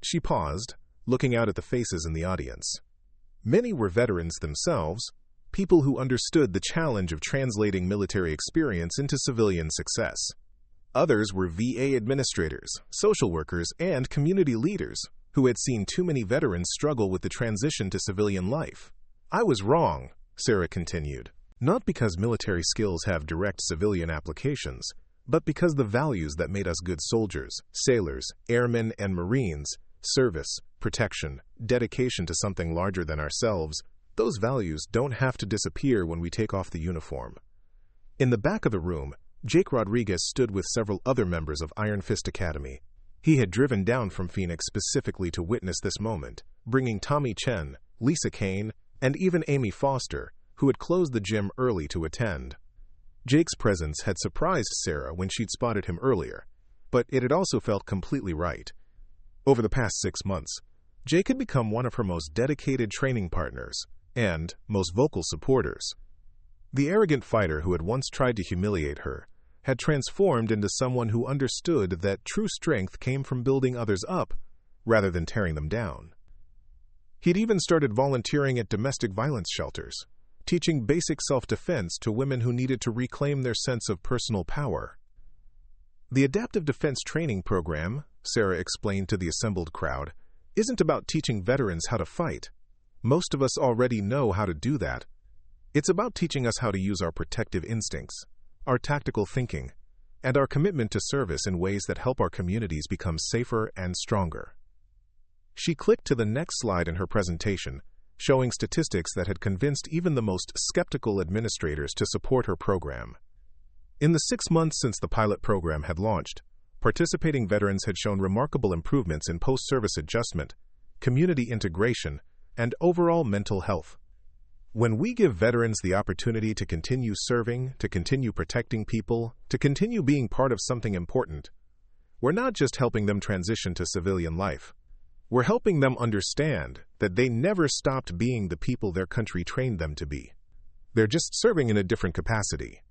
She paused, looking out at the faces in the audience. Many were veterans themselves, people who understood the challenge of translating military experience into civilian success. Others were VA administrators, social workers, and community leaders who had seen too many veterans struggle with the transition to civilian life. "I was wrong," Sarah continued, "not because military skills have direct civilian applications, but because the values that made us good soldiers, sailors, airmen, and Marines, service, protection, dedication to something larger than ourselves, those values don't have to disappear when we take off the uniform." In the back of the room, Jake Rodriguez stood with several other members of Iron Fist Academy. He had driven down from Phoenix specifically to witness this moment, bringing Tommy Chen, Lisa Kane, and even Amy Foster, who had closed the gym early to attend. Jake's presence had surprised Sarah when she'd spotted him earlier, but it had also felt completely right. Over the past 6 months, Jake had become one of her most dedicated training partners and most vocal supporters. The arrogant fighter who had once tried to humiliate her had transformed into someone who understood that true strength came from building others up rather than tearing them down. He'd even started volunteering at domestic violence shelters, teaching basic self-defense to women who needed to reclaim their sense of personal power. The Adaptive Defense Training Program, Sarah explained to the assembled crowd, isn't about teaching veterans how to fight. Most of us already know how to do that. It's about teaching us how to use our protective instincts, our tactical thinking, and our commitment to service in ways that help our communities become safer and stronger. She clicked to the next slide in her presentation, showing statistics that had convinced even the most skeptical administrators to support her program. In the 6 months since the pilot program had launched, participating veterans had shown remarkable improvements in post-service adjustment, community integration, and overall mental health. When we give veterans the opportunity to continue serving, to continue protecting people, to continue being part of something important, we're not just helping them transition to civilian life. We're helping them understand that they never stopped being the people their country trained them to be. They're just serving in a different capacity.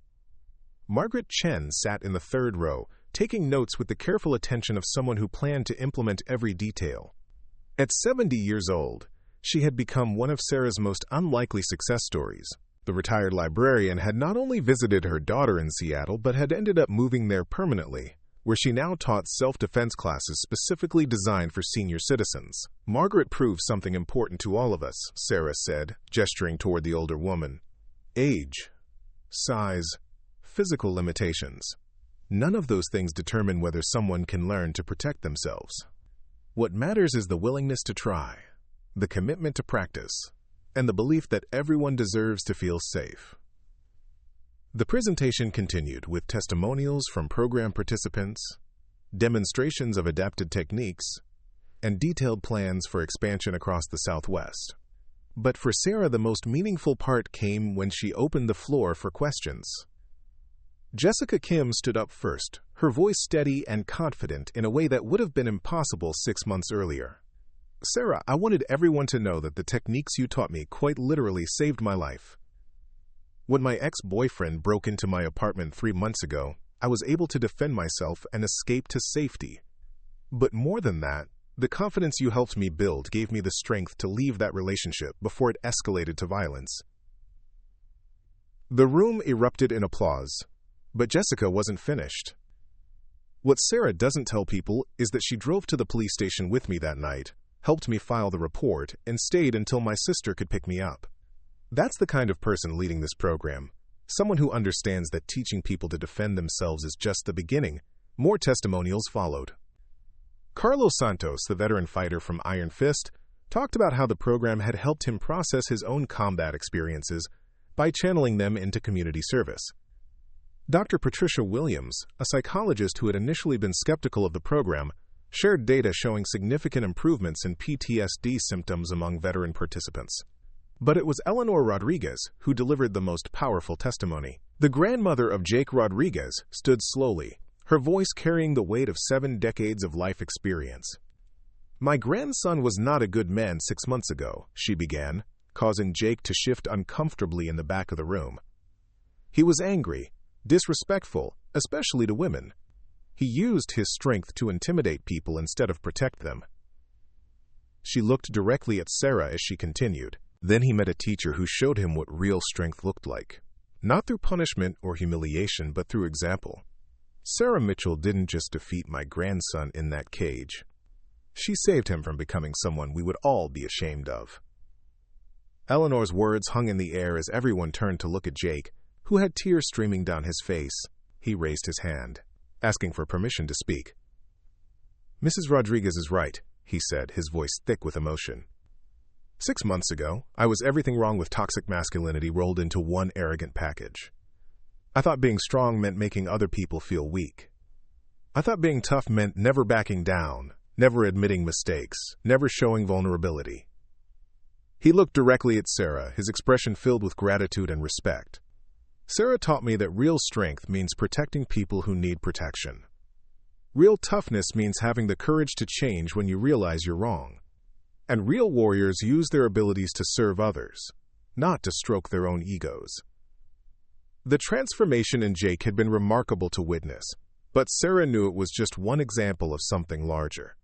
Margaret Chen sat in the 3rd row, taking notes with the careful attention of someone who planned to implement every detail. At 70 years old, she had become one of Sarah's most unlikely success stories. The retired librarian had not only visited her daughter in Seattle, but had ended up moving there permanently, where she now taught self-defense classes specifically designed for senior citizens. "Margaret proved something important to all of us," Sarah said, gesturing toward the older woman. "Age, size, physical limitations. None of those things determine whether someone can learn to protect themselves. What matters is the willingness to try, the commitment to practice, and the belief that everyone deserves to feel safe." The presentation continued with testimonials from program participants, demonstrations of adapted techniques, and detailed plans for expansion across the Southwest. But for Sarah, the most meaningful part came when she opened the floor for questions. Jessica Kim stood up first, her voice steady and confident in a way that would have been impossible 6 months earlier. "Sarah, I wanted everyone to know that the techniques you taught me quite literally saved my life. When my ex-boyfriend broke into my apartment 3 months ago, I was able to defend myself and escape to safety. But more than that, the confidence you helped me build gave me the strength to leave that relationship before it escalated to violence." The room erupted in applause, but Jessica wasn't finished. "What Sarah doesn't tell people is that she drove to the police station with me that night, helped me file the report, and stayed until my sister could pick me up. That's the kind of person leading this program, someone who understands that teaching people to defend themselves is just the beginning." More testimonials followed. Carlos Santos, the veteran fighter from Iron Fist, talked about how the program had helped him process his own combat experiences by channeling them into community service. Dr. Patricia Williams, a psychologist who had initially been skeptical of the program, shared data showing significant improvements in PTSD symptoms among veteran participants. But it was Eleanor Rodriguez who delivered the most powerful testimony. The grandmother of Jake Rodriguez stood slowly, her voice carrying the weight of 7 decades of life experience. "My grandson was not a good man 6 months ago," she began, causing Jake to shift uncomfortably in the back of the room. "He was angry, disrespectful, especially to women. He used his strength to intimidate people instead of protect them." She looked directly at Sarah as she continued. "Then he met a teacher who showed him what real strength looked like. Not through punishment or humiliation, but through example. Sarah Mitchell didn't just defeat my grandson in that cage. She saved him from becoming someone we would all be ashamed of." Eleanor's words hung in the air as everyone turned to look at Jake, who had tears streaming down his face. He raised his hand, asking for permission to speak. "Mrs. Rodriguez is right," he said, his voice thick with emotion. 6 months ago, I was everything wrong with toxic masculinity rolled into one arrogant package. I thought being strong meant making other people feel weak. I thought being tough meant never backing down, never admitting mistakes, never showing vulnerability." He looked directly at Sarah, his expression filled with gratitude and respect. "Sarah taught me that real strength means protecting people who need protection. Real toughness means having the courage to change when you realize you're wrong. And real warriors use their abilities to serve others, not to stroke their own egos." The transformation in Jake had been remarkable to witness, but Sarah knew it was just one example of something larger.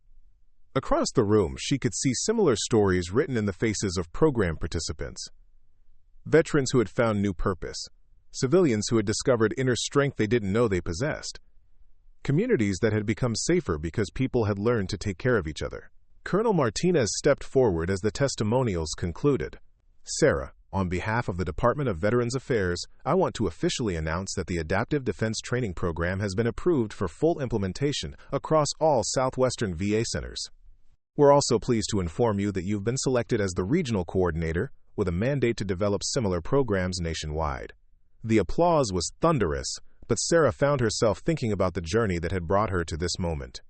Across the room, she could see similar stories written in the faces of program participants. Veterans who had found new purpose, civilians who had discovered inner strength they didn't know they possessed, communities that had become safer because people had learned to take care of each other. Colonel Martinez stepped forward as the testimonials concluded. "Sarah, on behalf of the Department of Veterans Affairs, I want to officially announce that the Adaptive Defense Training Program has been approved for full implementation across all Southwestern VA centers. We're also pleased to inform you that you've been selected as the regional coordinator with a mandate to develop similar programs nationwide." The applause was thunderous, but Sarah found herself thinking about the journey that had brought her to this moment.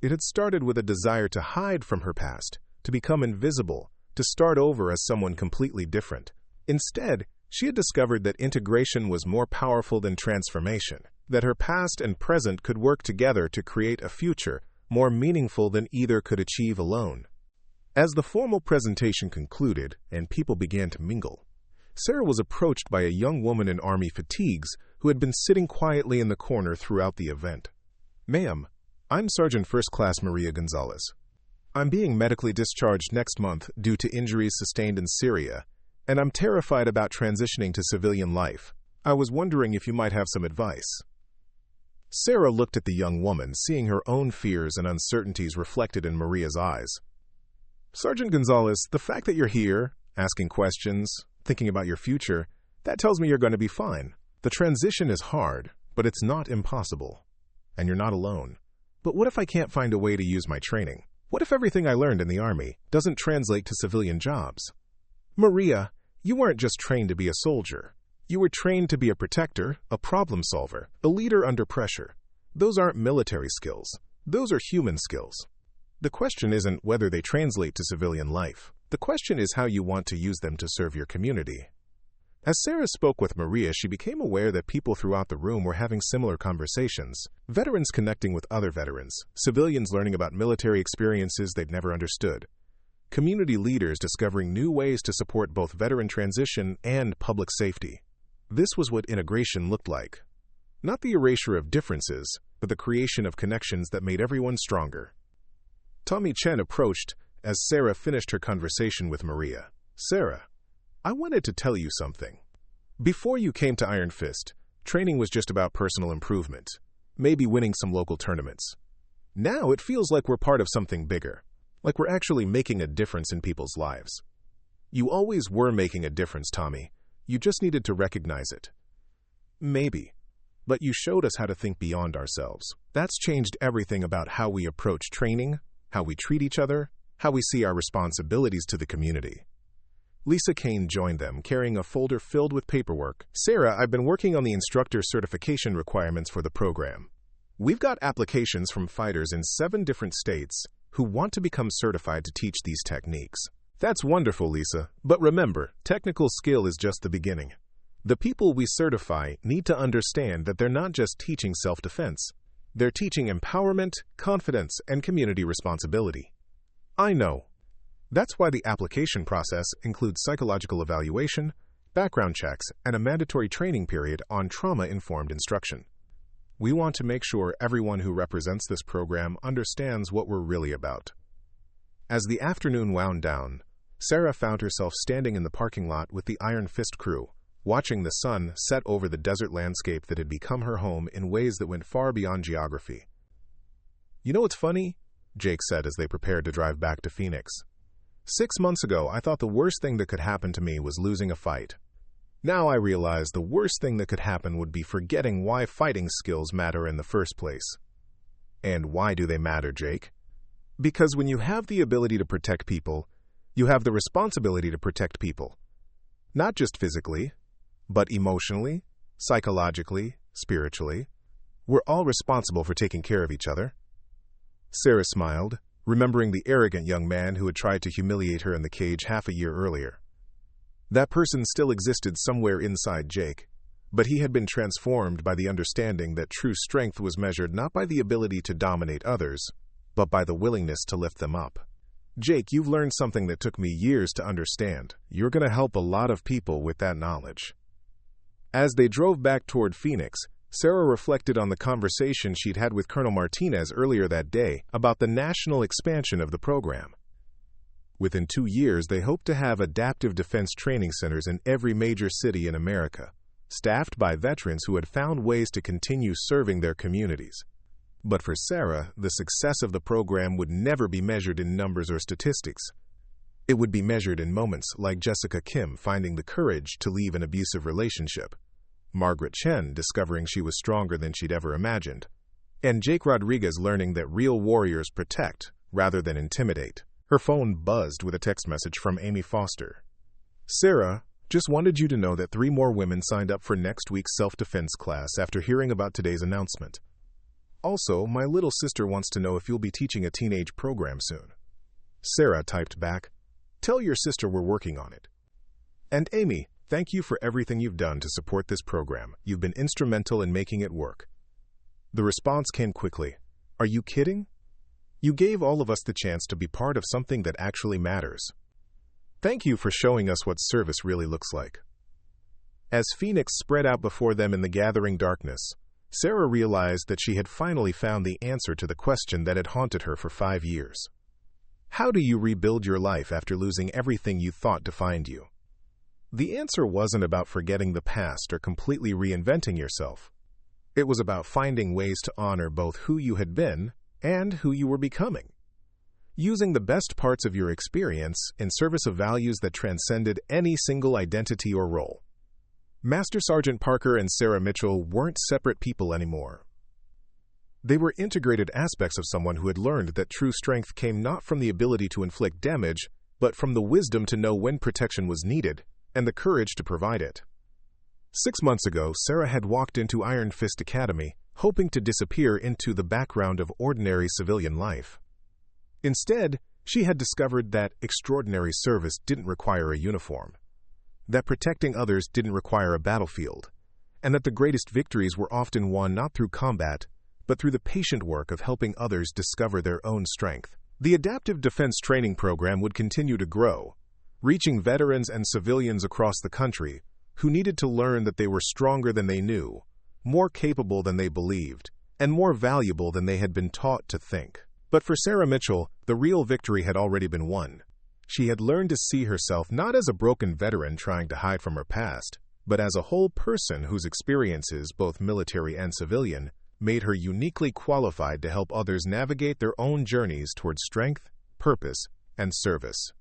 It had started with a desire to hide from her past, to become invisible, to start over as someone completely different. Instead, she had discovered that integration was more powerful than transformation, that her past and present could work together to create a future more meaningful than either could achieve alone. As the formal presentation concluded and people began to mingle, Sarah was approached by a young woman in Army fatigues who had been sitting quietly in the corner throughout the event. "Ma'am, I'm Sergeant First Class Maria Gonzalez." I'm being medically discharged next month due to injuries sustained in Syria, and I'm terrified about transitioning to civilian life. I was wondering if you might have some advice. Sarah looked at the young woman, seeing her own fears and uncertainties reflected in Maria's eyes. Sergeant Gonzalez, the fact that you're here, asking questions, thinking about your future, that tells me you're going to be fine. The transition is hard, but it's not impossible. And you're not alone. But what if I can't find a way to use my training? What if everything I learned in the Army doesn't translate to civilian jobs? Maria, you weren't just trained to be a soldier. You were trained to be a protector, a problem solver, a leader under pressure. Those aren't military skills. Those are human skills. The question isn't whether they translate to civilian life. The question is how you want to use them to serve your community. As Sarah spoke with Maria, she became aware that people throughout the room were having similar conversations. Veterans connecting with other veterans, civilians learning about military experiences they'd never understood, community leaders discovering new ways to support both veteran transition and public safety. This was what integration looked like. Not the erasure of differences, but the creation of connections that made everyone stronger. Tommy Chen approached as Sarah finished her conversation with Maria. Sarah, I wanted to tell you something. Before you came to Iron Fist, training was just about personal improvement, maybe winning some local tournaments. Now it feels like we're part of something bigger, like we're actually making a difference in people's lives. You always were making a difference, Tommy. You just needed to recognize it. Maybe. But you showed us how to think beyond ourselves. That's changed everything about how we approach training, how we treat each other, how we see our responsibilities to the community. Lisa Kane joined them, carrying a folder filled with paperwork. Sarah, I've been working on the instructor certification requirements for the program. We've got applications from fighters in 7 different states who want to become certified to teach these techniques. That's wonderful, Lisa. But remember, technical skill is just the beginning. The people we certify need to understand that they're not just teaching self-defense. They're teaching empowerment, confidence, and community responsibility. I know. That's why the application process includes psychological evaluation, background checks, and a mandatory training period on trauma-informed instruction. We want to make sure everyone who represents this program understands what we're really about. As the afternoon wound down, Sarah found herself standing in the parking lot with the Iron Fist crew, watching the sun set over the desert landscape that had become her home in ways that went far beyond geography. You know what's funny? Jake said as they prepared to drive back to Phoenix. 6 months ago, I thought the worst thing that could happen to me was losing a fight. Now I realize the worst thing that could happen would be forgetting why fighting skills matter in the first place. And why do they matter, Jake? Because when you have the ability to protect people, you have the responsibility to protect people. Not just physically, but emotionally, psychologically, spiritually. We're all responsible for taking care of each other. Sarah smiled, remembering the arrogant young man who had tried to humiliate her in the cage half a year earlier. That person still existed somewhere inside Jake, but he had been transformed by the understanding that true strength was measured not by the ability to dominate others, but by the willingness to lift them up. Jake, you've learned something that took me years to understand. You're going to help a lot of people with that knowledge. As they drove back toward Phoenix, Sarah reflected on the conversation she'd had with Colonel Martinez earlier that day about the national expansion of the program. Within 2 years, they hoped to have adaptive defense training centers in every major city in America, staffed by veterans who had found ways to continue serving their communities. But for Sarah, the success of the program would never be measured in numbers or statistics. It would be measured in moments like Jessica Kim finding the courage to leave an abusive relationship, Margaret Chen discovering she was stronger than she'd ever imagined, and Jake Rodriguez learning that real warriors protect rather than intimidate. Her phone buzzed with a text message from Amy Foster. Sarah, just wanted you to know that 3 more women signed up for next week's self-defense class after hearing about today's announcement. Also, my little sister wants to know if you'll be teaching a teenage program soon. Sarah typed back, tell your sister we're working on it. And Amy, thank you for everything you've done to support this program. You've been instrumental in making it work. The response came quickly. Are you kidding? You gave all of us the chance to be part of something that actually matters. Thank you for showing us what service really looks like. As Phoenix spread out before them in the gathering darkness, Sarah realized that she had finally found the answer to the question that had haunted her for 5 years. How do you rebuild your life after losing everything you thought defined you? The answer wasn't about forgetting the past or completely reinventing yourself. It was about finding ways to honor both who you had been and who you were becoming, using the best parts of your experience in service of values that transcended any single identity or role. Master Sergeant Parker and Sarah Mitchell weren't separate people anymore. They were integrated aspects of someone who had learned that true strength came not from the ability to inflict damage, but from the wisdom to know when protection was needed and the courage to provide it. 6 months ago, Sarah had walked into Iron Fist Academy, hoping to disappear into the background of ordinary civilian life. Instead, she had discovered that extraordinary service didn't require a uniform, that protecting others didn't require a battlefield, and that the greatest victories were often won not through combat, but through the patient work of helping others discover their own strength. The Adaptive Defense Training Program would continue to grow, reaching veterans and civilians across the country who needed to learn that they were stronger than they knew, more capable than they believed, and more valuable than they had been taught to think. But for Sarah Mitchell, the real victory had already been won. She had learned to see herself not as a broken veteran trying to hide from her past, but as a whole person whose experiences, both military and civilian, made her uniquely qualified to help others navigate their own journeys towards strength, purpose, and service.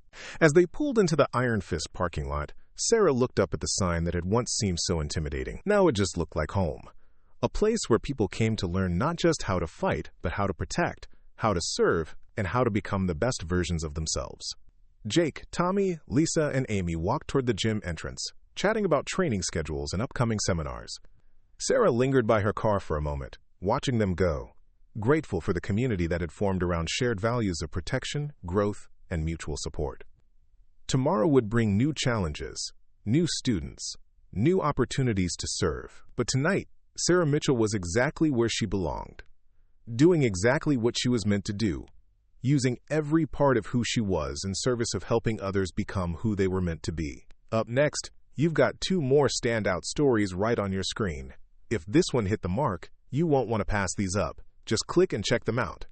As they pulled into the Iron Fist parking lot, Sarah looked up at the sign that had once seemed so intimidating. Now it just looked like home. A place where people came to learn not just how to fight, but how to protect, how to serve, and how to become the best versions of themselves. Jake, Tommy, Lisa, and Amy walked toward the gym entrance, chatting about training schedules and upcoming seminars. Sarah lingered by her car for a moment, watching them go, grateful for the community that had formed around shared values of protection, growth, and mutual support. Tomorrow would bring new challenges, new students, new opportunities to serve. But tonight, Sarah Mitchell was exactly where she belonged, doing exactly what she was meant to do, using every part of who she was in service of helping others become who they were meant to be. Up next, you've got 2 more standout stories right on your screen. If this one hit the mark, you won't want to pass these up. Just click and check them out.